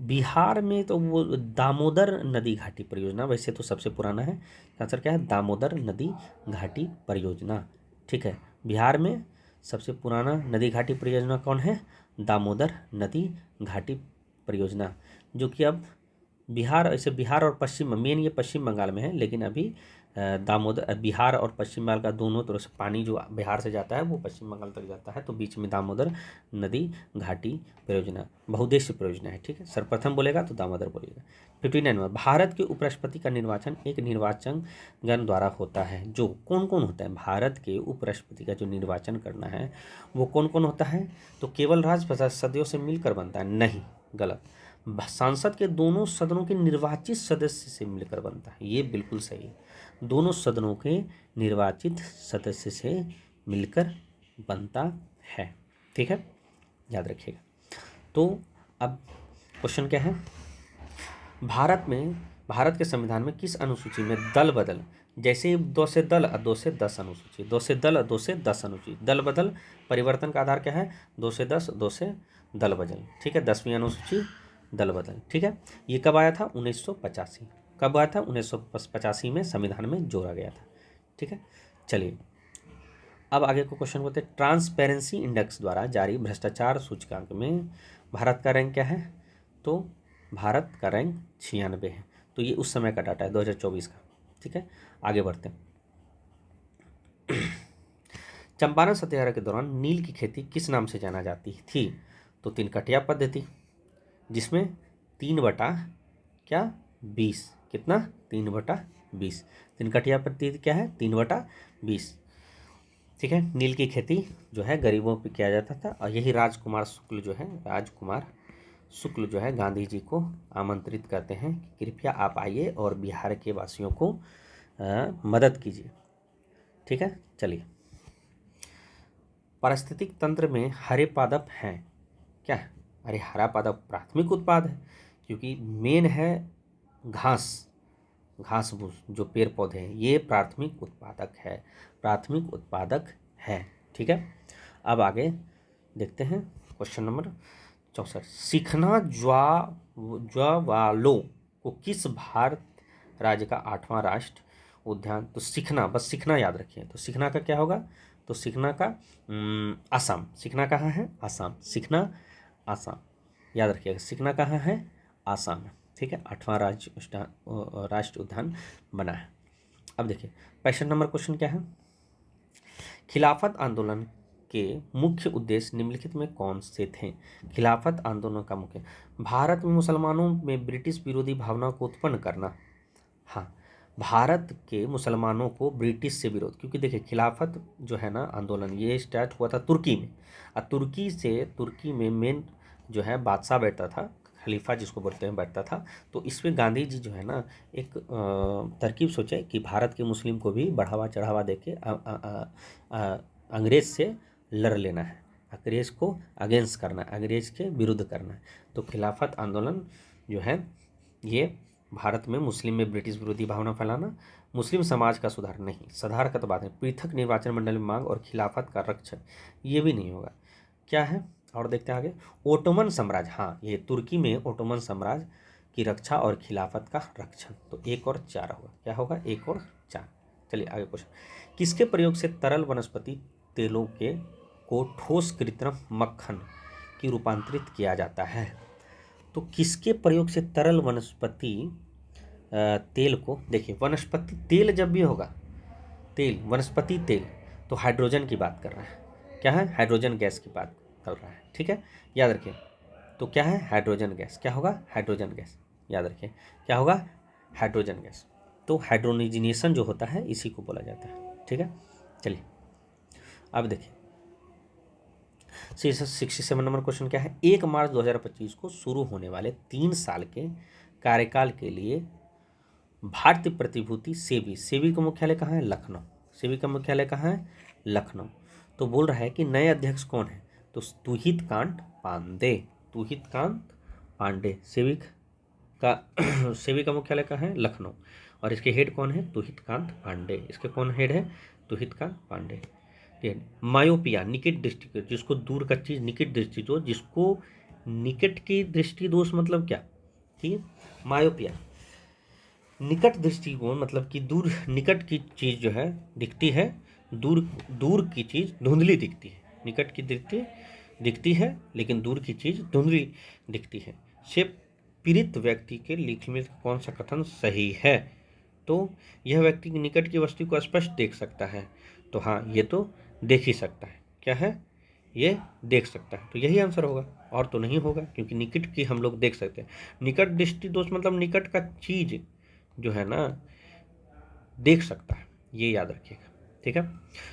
बिहार में तो वो दामोदर नदी घाटी परियोजना वैसे तो सबसे पुराना है, आंसर क्या है, दामोदर नदी घाटी परियोजना। ठीक है, बिहार में सबसे पुराना नदी घाटी परियोजना कौन है, दामोदर नदी घाटी परियोजना, जो कि अब बिहार, ऐसे बिहार और पश्चिम, मेन ये पश्चिम बंगाल में है, लेकिन अभी दामोदर, बिहार और पश्चिम बंगाल का दोनों तरफ से पानी जो बिहार से जाता है वो पश्चिम बंगाल तक जाता है, तो बीच में दामोदर नदी घाटी परियोजना बहुउद्देश्य परियोजना है। ठीक है, सर्वप्रथम बोलेगा तो दामोदर बोलेगा। 59 नंबर, भारत के उपराष्ट्रपति का निर्वाचन एक निर्वाचन गण द्वारा होता है, जो कौन कौन होता है, भारत के उपराष्ट्रपति का जो निर्वाचन करना है वो कौन कौन होता है, तो केवल राज्यसभा सदस्यों से मिलकर बनता है, नहीं, गलत, सांसद के दोनों सदनों के निर्वाचित सदस्य से मिलकर बनता है, ये बिल्कुल सही है, दोनों सदनों के निर्वाचित सदस्य से मिलकर बनता है। ठीक है, याद रखिएगा। तो अब क्वेश्चन क्या है, भारत के संविधान में किस अनुसूची में दल बदल, जैसे 2 से दल और 2 से 10 अनुसूची, 2 से दल और 2 से 10 अनुसूची, दल बदल परिवर्तन का आधार क्या है, 2 से 10, 2 से दल बदल। ठीक है, 10वीं अनुसूची दल बदल। ठीक है, ये कब आया था, 1985, कब आया था, 1985 में संविधान में जोड़ा गया था। ठीक है, चलिए अब आगे को क्वेश्चन बोलते हैं, ट्रांसपेरेंसी इंडेक्स द्वारा जारी भ्रष्टाचार सूचकांक में भारत का रैंक क्या है, तो भारत का रैंक 96 है, तो ये उस समय का डाटा है 2024 का। ठीक है, आगे बढ़ते हैं। चंपारण सत्याग्रह के दौरान नील की खेती किस नाम से जाना जाती थी, तो 3 कटिया पद्धति, जिसमें 3/20 क्या 20, कितना 3/20, 3 कटिया पद्धति क्या है, 3/20। ठीक है, नील की खेती जो है गरीबों पे किया जाता था, और यही राजकुमार शुक्ल जो है गांधी जी को आमंत्रित करते हैं कि कृपया आप आइए और बिहार के वासियों को मदद कीजिए। ठीक है, चलिए पारिस्थितिक तंत्र में हरे पादप हैं क्या, अरे हरा पादप प्राथमिक उत्पाद है, क्योंकि मेन है घास फूस जो पेड़ पौधे हैं, ये प्राथमिक उत्पादक है। ठीक है, अब आगे देखते हैं क्वेश्चन नंबर 64, सिखना ज्वालो को किस भारत राज्य का 8वां राष्ट्र उद्यान, तो सिखना, बस सिखना याद रखिए, तो सिखना का क्या होगा, तो सिखना का आसाम, सिखना कहाँ है, आसाम, सिखना आसाम। याद रखिएगा, सिकना कहाँ है, आसाम में, ठीक है। 8वां राष्ट्रीय उद्यान बना है। अब देखिए 65 नंबर क्वेश्चन क्या है, खिलाफत आंदोलन के मुख्य उद्देश्य निम्नलिखित में कौन से थे। खिलाफत आंदोलन का मुख्य, भारत में मुसलमानों में ब्रिटिश विरोधी भावना को उत्पन्न करना। हाँ, भारत के मुसलमानों को ब्रिटिश से विरोध, क्योंकि देखिए खिलाफत जो है ना आंदोलन, ये स्टार्ट हुआ था तुर्की में, और तुर्की में मेन जो है बादशाह बैठता था, खलीफा जिसको बोलते हैं, बैठता था। तो इसमें गांधी जी जो है ना एक तरकीब सोचे कि भारत के मुस्लिम को भी बढ़ावा चढ़ावा देके अंग्रेज से लड़ लेना है, अंग्रेज को अगेंस्ट करना है, अंग्रेज के विरुद्ध करना है। तो खिलाफत आंदोलन जो है ये भारत में मुस्लिम में ब्रिटिश विरोधी भावना फैलाना, मुस्लिम समाज का सुधार नहीं, सुधार का तो बात है, पृथक निर्वाचन मंडल में मांग और खिलाफत का रक्षण, ये भी नहीं होगा। क्या है और देखते हैं आगे, ओटोमन साम्राज्य, हाँ ये तुर्की में ओटोमन साम्राज्य की रक्षा और खिलाफत का रक्षण। तो 1 और 4 होगा, क्या होगा 1 और 4। चलिए आगे क्वेश्चन, किसके प्रयोग से तरल वनस्पति तेलों के को ठोस कृत्रिम मक्खन की रूपांतरित किया जाता है। तो किसके प्रयोग से तरल वनस्पति तेल को, देखिए वनस्पति तेल जब भी होगा, तेल वनस्पति तेल, तो हाइड्रोजन की बात कर रहा है, क्या है हाइड्रोजन गैस की बात कर रहा है, ठीक है, याद रखिए। तो क्या है हाइड्रोजन गैस, क्या होगा हाइड्रोजन गैस, याद रखिए क्या होगा हाइड्रोजन गैस। तो हाइड्रोजनेशन जो होता है इसी को बोला जाता है, ठीक है। चलिए अब देखिए 67 नंबर क्वेश्चन क्या है, 1 मार्च 2025 को शुरू होने वाले 3 साल के कार्यकाल के लिए भारतीय प्रतिभूति सेबी का मुख्यालय कहाँ है, लखनऊ, सेबी का मुख्यालय कहाँ है, लखनऊ। तो बोल रहा है कि नए अध्यक्ष कौन है, तो तुहित कांत पांडे सेबी का सेबी का मुख्यालय कहाँ है, लखनऊ, और इसके हेड कौन है, तुहित कांत पांडे, इसके कौन हेड है, तुहित कांत पांडे। मायोपिया निकट दृष्टि, जिसको दूर का चीज निकट दृष्टि दोष, जिसको निकट की दृष्टि दोष मतलब क्या, ठीक है, मायोपिया निकट दृष्टिकोण मतलब कि दूर, निकट की चीज जो है दिखती है, दूर दूर की चीज धुंधली दिखती है, निकट की दृष्टि दिखती है लेकिन दूर की चीज धुंधली दिखती है। से पीड़ित व्यक्ति के लिखने में कौन सा कथन सही है, तो यह व्यक्ति निकट की वस्तु को स्पष्ट देख सकता है, तो हाँ ये तो देख ही सकता है, क्या है ये देख सकता है, तो यही आंसर होगा, और तो नहीं होगा, क्योंकि निकट की हम लोग देख सकते हैं। निकट दृष्टि दोष मतलब निकट का चीज जो है ना देख सकता है, ये याद रखिएगा, ठीक है।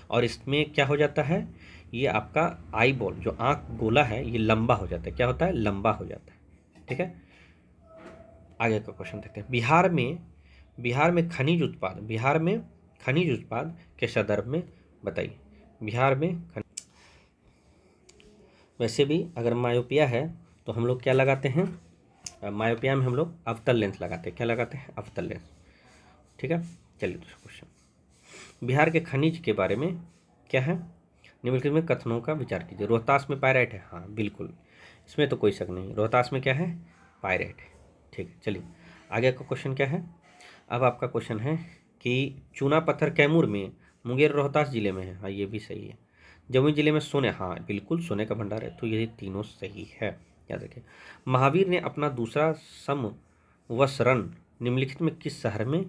और इसमें क्या हो जाता है, ये आपका आई बॉल जो आंख गोला है ये लंबा हो जाता है, क्या होता है लंबा हो जाता है, ठीक है। आगे का क्वेश्चन देखते हैं, बिहार में खनिज उत्पाद के संदर्भ में बताइए। बिहार में वैसे भी अगर मायोपिया है तो हम लोग क्या लगाते हैं, मायोपिया में हम लोग अवतल लेंस लगाते हैं, क्या लगाते हैं अवतल लेंस, ठीक है। चलिए दूसरा क्वेश्चन, बिहार के खनिज के बारे में क्या है, निम्नलिखित में कथनों का विचार कीजिए। रोहतास में पायराइट है, हाँ बिल्कुल, इसमें तो कोई शक नहीं, रोहतास में क्या है पायराइट है, ठीक है। चलिए आगे का क्वेश्चन क्या है, अब आपका क्वेश्चन है कि चूना पत्थर कैमूर में, मुंगेर रोहतास जिले में है, हाँ ये भी सही है। जमुई जिले में सोने, हाँ बिल्कुल सोने का भंडार है, तो ये तीनों सही है, याद रखिए। महावीर ने अपना दूसरा संवत्सरण निम्नलिखित में किस शहर में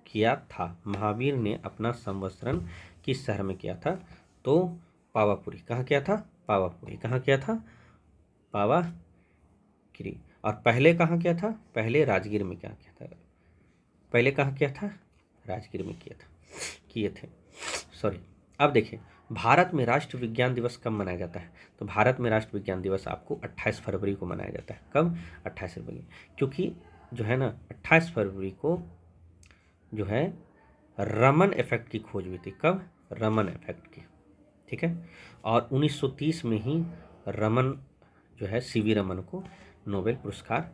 किया था, महावीर ने अपना संवत्सरण किस शहर में किया था, तो पावापुरी, कहाँ किया था पावापुरी, कहाँ किया था पावागिरी। और पहले कहाँ किया था, पहले राजगीर में क्या किया था, पहले कहाँ किया था राजगीर में किया था, किए थे, सॉरी। अब देखिए भारत में राष्ट्रीय विज्ञान दिवस कब मनाया जाता है, तो भारत में राष्ट्रीय विज्ञान दिवस आपको 28 फरवरी को मनाया जाता है, कब 28 फरवरी, क्योंकि जो है ना 28 फरवरी को जो है रमन इफेक्ट की खोज हुई थी, कब रमन इफेक्ट की, ठीक है। और 1930 में ही रमन जो है सीवी रमन को नोबेल पुरस्कार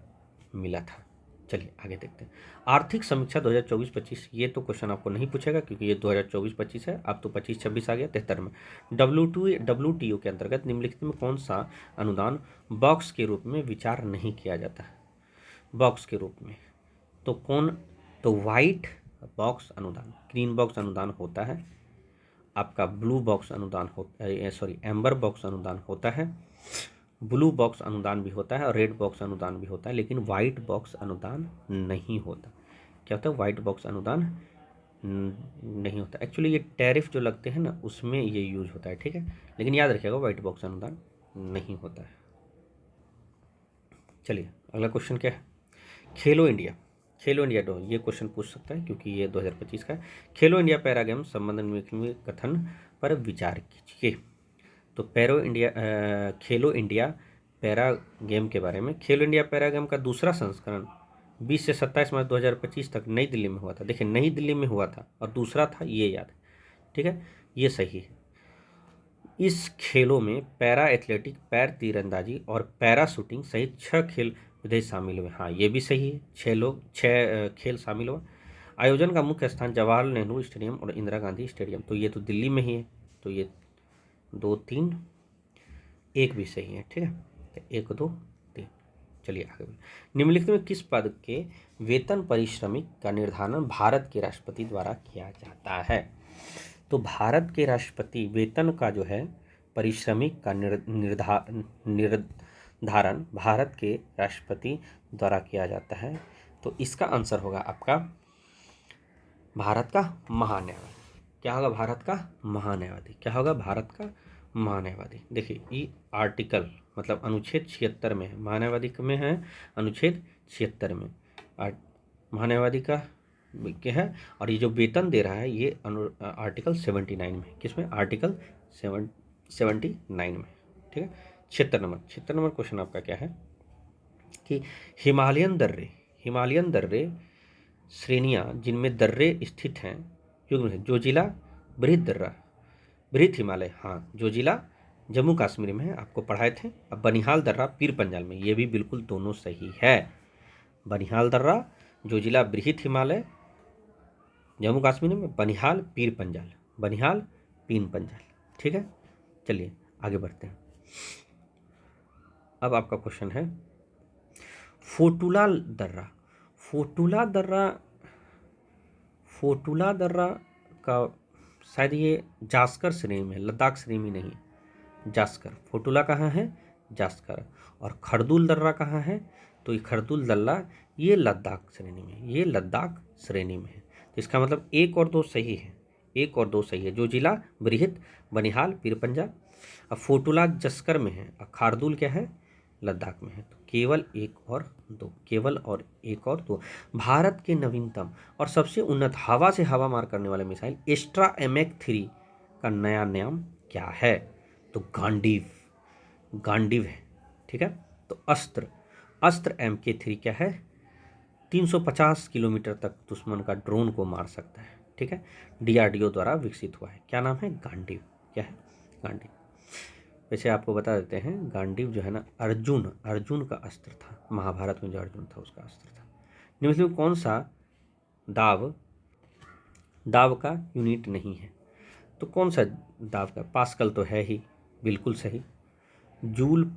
मिला था। चलिए आगे देखते हैं, आर्थिक समीक्षा 2024-25, ये तो क्वेश्चन आपको नहीं पूछेगा क्योंकि ये 2024-25 है, अब तो 25-26 आ गया 73 में। WTO के अंतर्गत निम्नलिखित में कौन सा अनुदान बॉक्स के रूप में विचार नहीं किया जाता है, बॉक्स के रूप में, तो कौन, तो वाइट बॉक्स अनुदान, ग्रीन बॉक्स अनुदान होता है, आपका ब्लू बॉक्स अनुदान होता है, सॉरी एम्बर बॉक्स अनुदान होता है, ब्लू बॉक्स अनुदान भी होता है और रेड बॉक्स अनुदान भी होता है, लेकिन वाइट बॉक्स अनुदान नहीं होता। क्या होता है? वाइट बॉक्स अनुदान नहीं होता। एक्चुअली ये टैरिफ जो लगते हैं ना उसमें ये यूज होता है, ठीक है, लेकिन याद रखिएगा वाइट बॉक्स अनुदान नहीं होता है। चलिए अगला क्वेश्चन क्या है? खेलो इंडिया, खेलो इंडिया डो, ये क्वेश्चन पूछ सकता है क्योंकि ये 2025 का है। खेलो इंडिया पैरा गेम संबंध में कथन पर विचार कीजिए। तो खेलो इंडिया पैरा गेम के बारे में, खेलो इंडिया पैरा गेम का दूसरा संस्करण 20 से 27 मार्च 2025 तक नई दिल्ली में हुआ था। देखिए नई दिल्ली में हुआ था और दूसरा था, ये याद है, ठीक है, ये सही है। इस खेलों में पैरा एथलेटिक, पैर तीरंदाजी और पैरा शूटिंग सहित 6 खेल विधेय शामिल हुए। हाँ ये भी सही है, 6 खेल शामिल हुआ। आयोजन का मुख्य स्थान जवाहरलाल नेहरू स्टेडियम और इंदिरा गांधी स्टेडियम, तो ये तो दिल्ली में ही है, तो ये 2 3 1 भी सही है, ठीक है, तो 1 2 3। चलिए आगे बढ़ें। निम्नलिखित में किस पद के वेतन पारिश्रमिक का निर्धारण भारत के राष्ट्रपति द्वारा किया जाता है? तो भारत के राष्ट्रपति वेतन का जो है पारिश्रमिक का निर्धारण भारत के राष्ट्रपति द्वारा किया जाता है। तो इसका आंसर होगा आपका भारत का महान्यायवादी। क्या होगा? भारत का महान्यायवादी। क्या होगा? भारत का महान्यायवादी। देखिए ये आर्टिकल मतलब अनुच्छेद 76 में है, महान्यायवादी में है अनुच्छेद 76 में महान्यायवादी का क्या है, और ये जो वेतन दे रहा है ये आर्टिकल 79 में, किसमें? आर्टिकल 79 में, ठीक है। 76 नंबर क्वेश्चन आपका क्या है कि हिमालयन दर्रे श्रेणियाँ जिनमें दर्रे स्थित हैं युग्म है। जो जिला बृहद हिमालय, हाँ जो जिला जम्मू कश्मीर में है, आपको पढ़ाए थे। अब बनिहाल दर्रा पीर पंजाल में, ये भी बिल्कुल दोनों सही है। बनिहाल दर्रा जो जिला बृहद हिमालय जम्मू कश्मीर में, बनिहाल पीर पंजाल, ठीक है। चलिए आगे बढ़ते हैं। अब आपका क्वेश्चन है फोटुला दर्रा का शायद ये जास्कर श्रेणी में, लद्दाख श्रेणी में नहीं, जास्कर। फोटुला कहाँ है? जास्कर। और खरदुल दर्रा कहाँ है? तो ये खरदुल दर्रा ये लद्दाख श्रेणी में है। तो इसका मतलब 1 और 2 सही है, 1 और 2 सही है। जो जिला बृहद बनिहाल पीर पंजाल, अब फोटुला जस्कर में है और खारदुल क्या है? लद्दाख में है। तो केवल 1 और 2। भारत के नवीनतम और सबसे उन्नत हवा से हवा मार करने वाले मिसाइल एस्ट्रा MH-3 का नया नाम क्या है? तो गांडीव है, ठीक है। तो अस्त्र MK-3 क्या है? 350 किलोमीटर तक दुश्मन का ड्रोन को मार सकता है, ठीक है। DRDO द्वारा विकसित हुआ है। क्या नाम है? गांडीव। क्या है? गांडीव। वैसे आपको बता देते हैं गांडीव जो है ना अर्जुन का अस्त्र था, महाभारत में जो अर्जुन था उसका अस्त्र था। निम्न में कौन सा दाव का यूनिट नहीं है? तो कौन सा दाव का? पास्कल तो है ही, बिल्कुल सही। जूल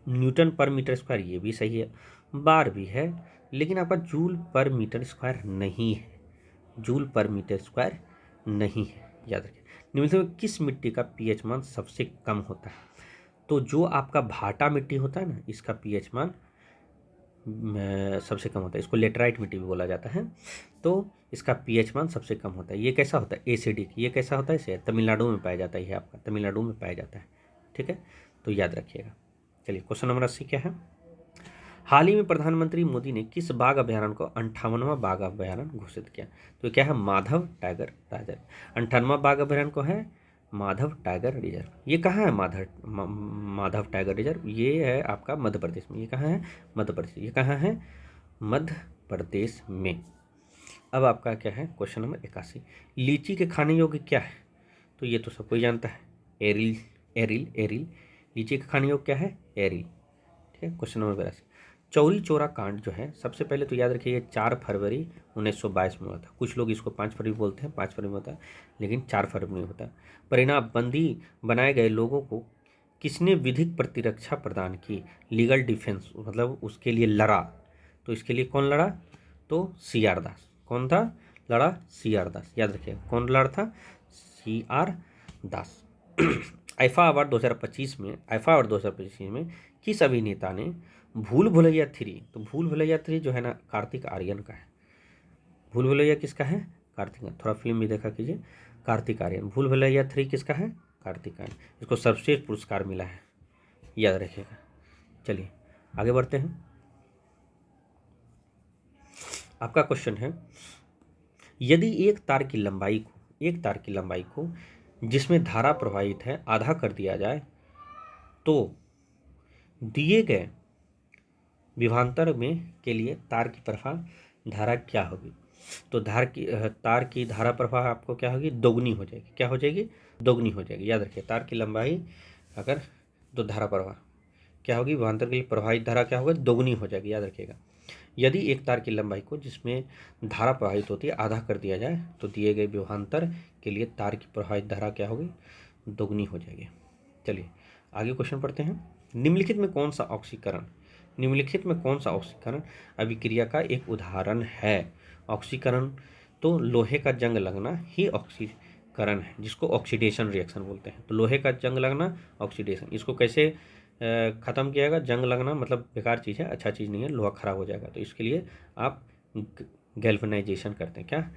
न्यूटन पर मीटर स्क्वायर, ये भी सही है। बार भी है, लेकिन आपका जूल पर मीटर स्क्वायर नहीं है, याद रखिए। निम्नलिखित में किस मिट्टी का pH मान सबसे कम होता है? तो जो आपका भाटा मिट्टी होता है ना, इसका pH मान सबसे कम होता है। इसको लेटराइट मिट्टी भी बोला जाता है। तो इसका pH मान सबसे कम होता है। ये कैसा होता है? एसिडिक। ये कैसा होता है? इसे तमिलनाडु में पाया जाता है, ये आपका तमिलनाडु में पाया जाता है, ठीक है, तो याद रखिएगा। चलिए क्वेश्चन नंबर 80 क्या है? हाल ही में प्रधानमंत्री मोदी ने किस बाघ अभ्यारण्य को 58वां बाघ अभ्यारण्य घोषित किया? तो क्या है? Madhav tiger reserve. 58वां बाघ अभ्यारण्य को है माधव टाइगर रिजर्व। ये कहाँ है? माधव टाइगर रिजर्व ये है आपका मध्य प्रदेश में। ये कहाँ है? मध्य प्रदेश। ये कहाँ है? मध्य प्रदेश में। अब आपका क्या है? क्वेश्चन नंबर 81, लीची के खाने योग्य क्या है? तो ये तो सब कोई जानता है, एरिल। लीची के खाने योग्य क्या है? एरिल, ठीक है। क्वेश्चन नंबर 82, चौरी चौरा कांड जो है, सबसे पहले तो याद रखिए 4 फरवरी 1922 में हुआ था। कुछ लोग इसको 5 फरवरी बोलते हैं, 5 फरवरी में होता है, लेकिन 4 फरवरी में होता है। परिणाम बंदी बनाए गए लोगों को किसने विधिक प्रतिरक्षा प्रदान की? लीगल डिफेंस, मतलब उसके लिए लड़ा। तो इसके लिए कौन लड़ा? तो CR दास। कौन था? लड़ा CR दास, याद रखिए कौन लड़ा था? CR दास। आईफा अवार्ड 2025 में किस अभिनेता ने भूल भुलैया 3, तो भूल भुलैया 3 जो है ना कार्तिक आर्यन का है। भूल भुलैया किसका है? कार्तिक। थोड़ा फिल्म भी देखा कीजिए। कार्तिक आर्यन। भूल भुलैया 3 किसका है? कार्तिक आर्यन। इसको सर्वश्रेष्ठ पुरस्कार मिला है, याद रखिएगा। चलिए आगे बढ़ते हैं। आपका क्वेश्चन है, यदि एक तार की लंबाई को जिसमें धारा प्रवाहित है आधा कर दिया जाए तो दिए गए विभवांतर में के लिए तार की प्रवाह धारा क्या होगी? तो तार की धारा प्रवाह आपको क्या होगी? दोगुनी हो जाएगी। क्या हो जाएगी? दोगुनी हो जाएगी। याद रखिए, तार की लंबाई अगर तो धारा प्रवाह क्या होगी? विभवांतर के लिए प्रवाहित धारा क्या होगी? दोगुनी हो जाएगी। याद रखिएगा। यदि एक तार की लंबाई को जिसमें धारा प्रवाहित होती है आधा कर दिया जाए तो दिए गए विभवांतर के लिए तार की प्रवाहित धारा क्या होगी? दोगुनी हो जाएगी। चलिए आगे क्वेश्चन पढ़ते हैं। निम्नलिखित में कौन सा ऑक्सीकरण अभिक्रिया का एक उदाहरण है? ऑक्सीकरण तो लोहे का जंग लगना ही ऑक्सीकरण है, जिसको ऑक्सीडेशन रिएक्शन बोलते हैं। तो लोहे का जंग लगना ऑक्सीडेशन। इसको कैसे ख़त्म किया जाएगा? जंग लगना मतलब बेकार चीज़ है, अच्छा चीज़ नहीं है, लोहा खराब हो जाएगा। तो इसके लिए आप गैल्वेनाइजेशन करते हैं। क्या?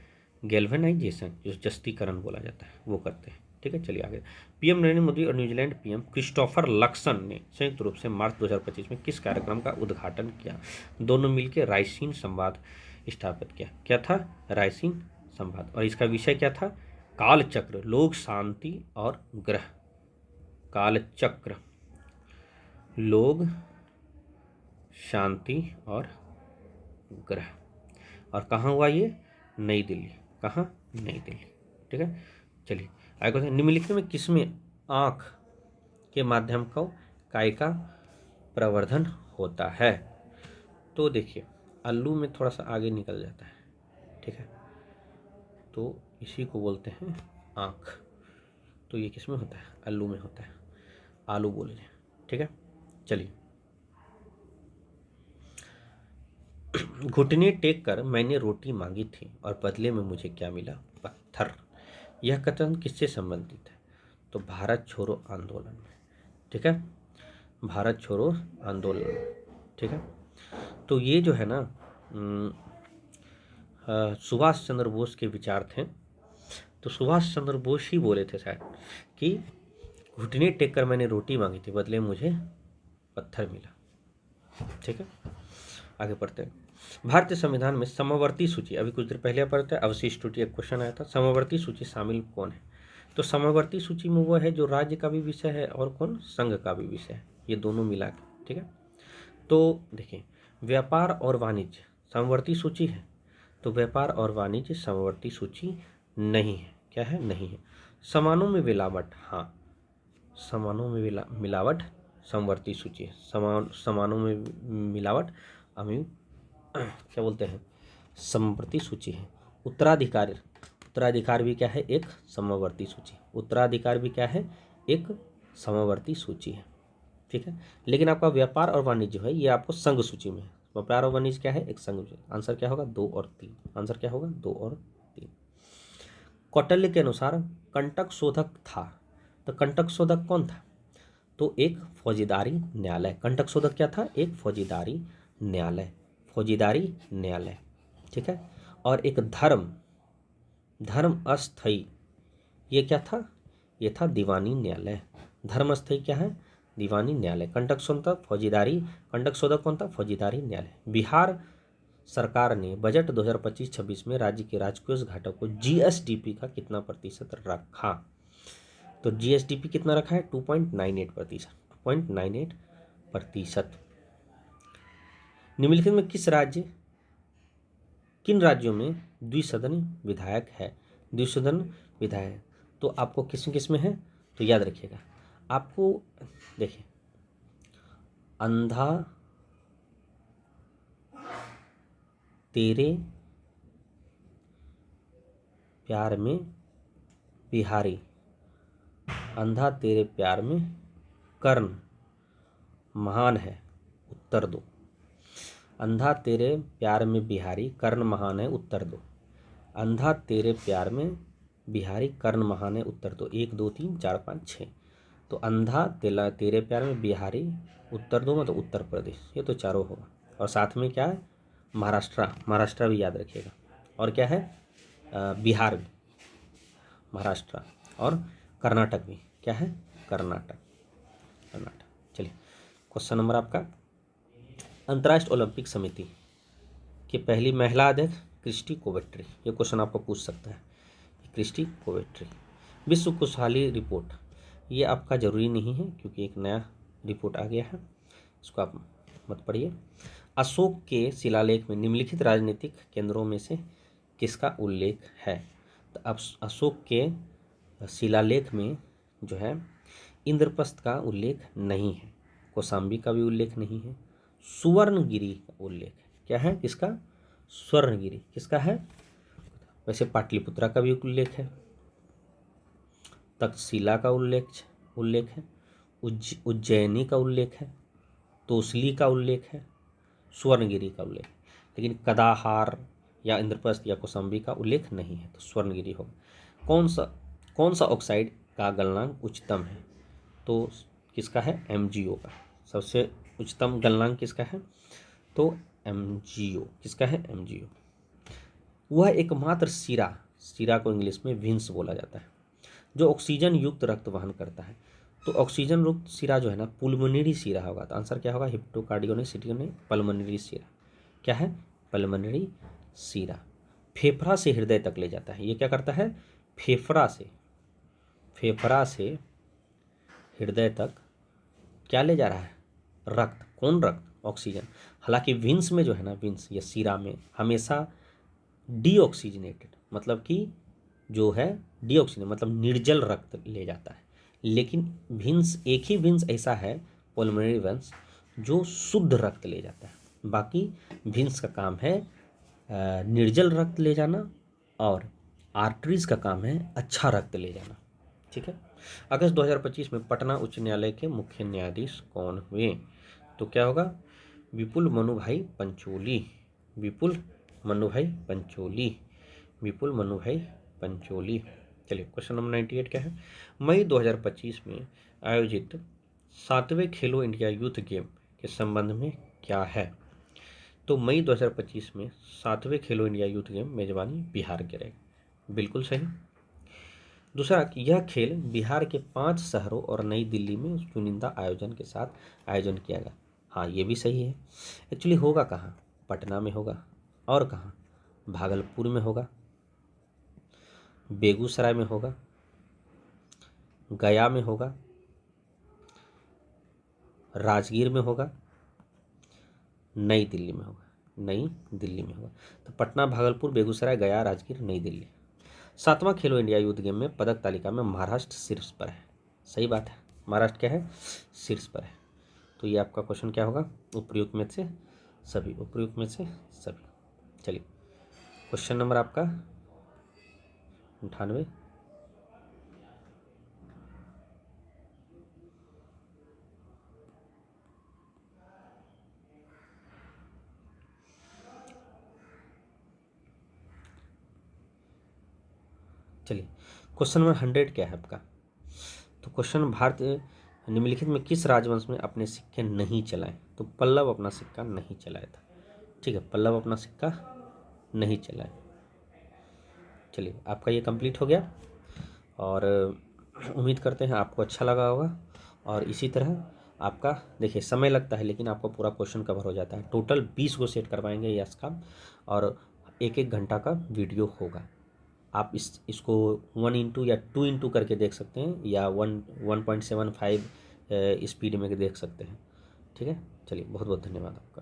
गैल्वेनाइजेशन, जो जस्तीकरण बोला जाता है, वो करते हैं। ठीक है, चलिए आगे। पीएम नरेंद्र मोदी और न्यूजीलैंड पीएम क्रिस्टोफर लक्सन ने संयुक्त रूप से मार्च 2025 में किस कार्यक्रम का उद्घाटन किया? दोनों मिलकर रायसीन संवाद स्थापित किया। क्या था? रायसीन संवाद। और इसका विषय क्या था? कालचक्र, लोक शांति और ग्रह। कालचक्र, लोग, शांति और ग्रह। और कहाँ हुआ ये? नई दिल्ली। कहाँ? नई दिल्ली। ठीक है, चलिए आगे। निम्नलिखित में किसमें आँख के माध्यम को काय का प्रवर्धन होता है? तो देखिए, अल्लू में थोड़ा सा आगे निकल जाता है। ठीक है, तो इसी को बोलते हैं आँख। तो ये किसमें होता है? अल्लू में होता है। आलू बोले जाए। ठीक है, चलिए। घुटने टेक कर मैंने रोटी मांगी थी और बदले में मुझे क्या मिला? पत्थर। यह कथन किससे संबंधित है? तो भारत छोड़ो आंदोलन में। ठीक है, भारत छोड़ो आंदोलन में। ठीक है, तो ये जो है ना सुभाष चंद्र बोस के विचार थे। तो सुभाष चंद्र बोस ही बोले थे शायद कि घुटने टेक कर मैंने रोटी मांगी थी, बदले में मुझे पत्थर मिला। ठीक है, आगे पढ़ते हैं। भारतीय संविधान में समवर्ती सूची, अभी कुछ देर पहले पढ़ते हैं, अवशिष्ट त्रुटि एक क्वेश्चन आया था। समवर्ती सूची शामिल कौन है? तो समवर्ती सूची में वो है जो राज्य का भी विषय है और कौन? संघ का भी विषय है, ये दोनों मिला के। ठीक है, तो देखिए, व्यापार और वाणिज्य समवर्ती सूची है, तो व्यापार और वाणिज्य समवर्ती सूची नहीं है। क्या है? नहीं है। समानों में मिलावट, हाँ, समानों में मिलावट समवर्ती सूची है। समानों में मिलावट क्या बोलते हैं? समवर्ती सूची है। उत्तराधिकार भी क्या है? एक समवर्ती सूची। उत्तराधिकार भी क्या है? एक समवर्ती सूची है। ठीक है, लेकिन आपका व्यापार और वाणिज्य है ये आपको संघ सूची में है। व्यापार और वाणिज्य क्या है? एक संघ। आंसर क्या होगा? 2 और 3। आंसर क्या होगा? 2 और 3। कौटिल्य के अनुसार कंटक शोधक था, तो कंटक शोधक कौन था? तो एक फौजीदारी न्यायालय। कंटक शोधक क्या था? एक फौजीदारी न्यायालय। फौजीदारी न्यायालय। ठीक है, और एक धर्म अस्थायी, ये क्या था? ये था दीवानी न्यायालय। धर्म अस्थायी क्या है? दीवानी न्यायालय। कंटक शोधक फौजीदारी, कंटक शोधक कौन था? फौजीदारी न्यायालय। बिहार सरकार ने बजट 2025-26 में राज्य के राजकोष घाटे को जीएसडीपी का कितना प्रतिशत रखा? तो जीएसडीपी कितना रखा है? 2.98%। 2.98%। निम्नलिखित में किन राज्यों में द्विसदन विधायक है? द्विसदन विधायक तो आपको किस किस में है? तो याद रखिएगा, आपको देखिए, अंधा तेरे प्यार में बिहारी, अंधा तेरे प्यार में कर्ण महान है, उत्तर दो। अंधा तेरे प्यार में बिहारी, कर्ण महान है, उत्तर दो। अंधा तेरे प्यार में बिहारी, कर्ण महान है, उत्तर दो। 1 2 3 4 5 6। तो अंधा, तेरे प्यार में, बिहारी, उत्तर दो मतलब उत्तर प्रदेश, ये तो चारों होगा। और साथ में क्या है, महाराष्ट्र भी याद रखिएगा। और क्या है, बिहार भी, महाराष्ट्र, और कर्नाटक भी, क्या है, कर्नाटक। चलिए, क्वेश्चन नंबर आपका, अंतर्राष्ट्रीय ओलंपिक समिति की पहली महिला अध्यक्ष क्रिस्टी कोवेट्री, ये क्वेश्चन आपको पूछ सकता है, क्रिस्टी कोवेट्री। विश्व खुशहाली रिपोर्ट, ये आपका जरूरी नहीं है क्योंकि एक नया रिपोर्ट आ गया है, इसको आप मत पढ़िए। अशोक के शिलालेख में निम्नलिखित राजनीतिक केंद्रों में से किसका उल्लेख है? तो अब अशोक के शिलालेख में जो है इंद्रप्रस्थ का उल्लेख नहीं है, कौशाम्बी का भी उल्लेख नहीं है, सुवर्णगिरी का उल्लेख है। क्या है, किसका? स्वर्णगिरी। किसका है? वैसे पाटलिपुत्रा का भी उल्लेख है, तक्षशिला का उल्लेख है, उज्जैनी का उल्लेख है, तोसली का उल्लेख है, स्वर्णगिरी का उल्लेख, लेकिन कदाहार या इंद्रप्रस्थ या कौशाम्बी का उल्लेख नहीं है, तो स्वर्णगिरी होगा। कौन सा ऑक्साइड का गलनांक उच्चतम है? तो किसका है? MgO का। सबसे उच्चतम गलनांक किसका है? तो MgO। किसका है? MgO। वह एकमात्र सिरा को इंग्लिश में विंस बोला जाता है जो ऑक्सीजन युक्त रक्त वहन करता है। तो ऑक्सीजन युक्त सिरा जो है ना, पुलमोनरी सिरा होगा। तो आंसर क्या होगा? हिप्टोकार्डियोने पल्मोनरी सिरा। क्या है? पल्मोनरी सिरा। फेफड़ा से हृदय तक ले जाता है। ये क्या करता है? फेफड़ा से हृदय तक क्या ले जा रहा है? रक्त। कौन रक्त? ऑक्सीजन। हालांकि विंस में जो है ना, विंस या सिरा में हमेशा डीऑक्सीजनेटेड, मतलब कि जो है डीऑक्सीजन मतलब निर्जल रक्त ले जाता है। लेकिन विंस, एक ही विंस ऐसा है पल्मोनरी वेंस जो शुद्ध रक्त ले जाता है। बाकी विंस का काम है निर्जल रक्त ले जाना, और आर्टरीज का काम है अच्छा रक्त ले जाना। ठीक है। अगस्त 2025 में पटना उच्च न्यायालय के मुख्य न्यायाधीश कौन हुए? तो क्या होगा? विपुल मनुभाई पंचोली। चलिए, क्वेश्चन नंबर 98 क्या है? मई 2025 में आयोजित 7वें खेलो इंडिया यूथ गेम के संबंध में क्या है? तो मई 2025 में 7वें खेलो इंडिया यूथ गेम मेजबानी बिहार करेगा। बिल्कुल सही। दूसरा, यह खेल बिहार के 5 शहरों और नई दिल्ली में चुनिंदा आयोजन के साथ आयोजन किया गया। हाँ, ये भी सही है। एक्चुअली होगा कहाँ? पटना में होगा। और कहाँ? भागलपुर में होगा, बेगूसराय में होगा, गया में होगा, राजगीर में होगा, नई दिल्ली में होगा। तो पटना, भागलपुर, बेगूसराय, गया, राजगीर, नई दिल्ली। 7वां खेलो इंडिया यूथ गेम में पदक तालिका में महाराष्ट्र शीर्ष पर है। सही बात है, महाराष्ट्र क्या है? शीर्ष पर है। तो ये आपका क्वेश्चन क्या होगा? उपयुक्त में से सभी। चलिए, क्वेश्चन नंबर आपका 98। चलिए, क्वेश्चन नंबर 100 क्या है आपका? तो क्वेश्चन, भारत निम्नलिखित में किस राजवंश में अपने सिक्के नहीं चलाए? तो पल्लव अपना सिक्का नहीं चलाया था। ठीक है, पल्लव अपना सिक्का नहीं चलाए। चलिए, आपका ये कंप्लीट हो गया, और उम्मीद करते हैं आपको अच्छा लगा होगा। और इसी तरह आपका देखिए समय लगता है, लेकिन आपका पूरा क्वेश्चन कवर हो जाता है। टोटल 20 को सेट करवाएंगे यस का, और 1-1 घंटा का वीडियो होगा। आप इसको 1 या 2 करके देख सकते हैं, या 1.75 स्पीड में देख सकते हैं। ठीक है, चलिए, बहुत बहुत धन्यवाद आपका।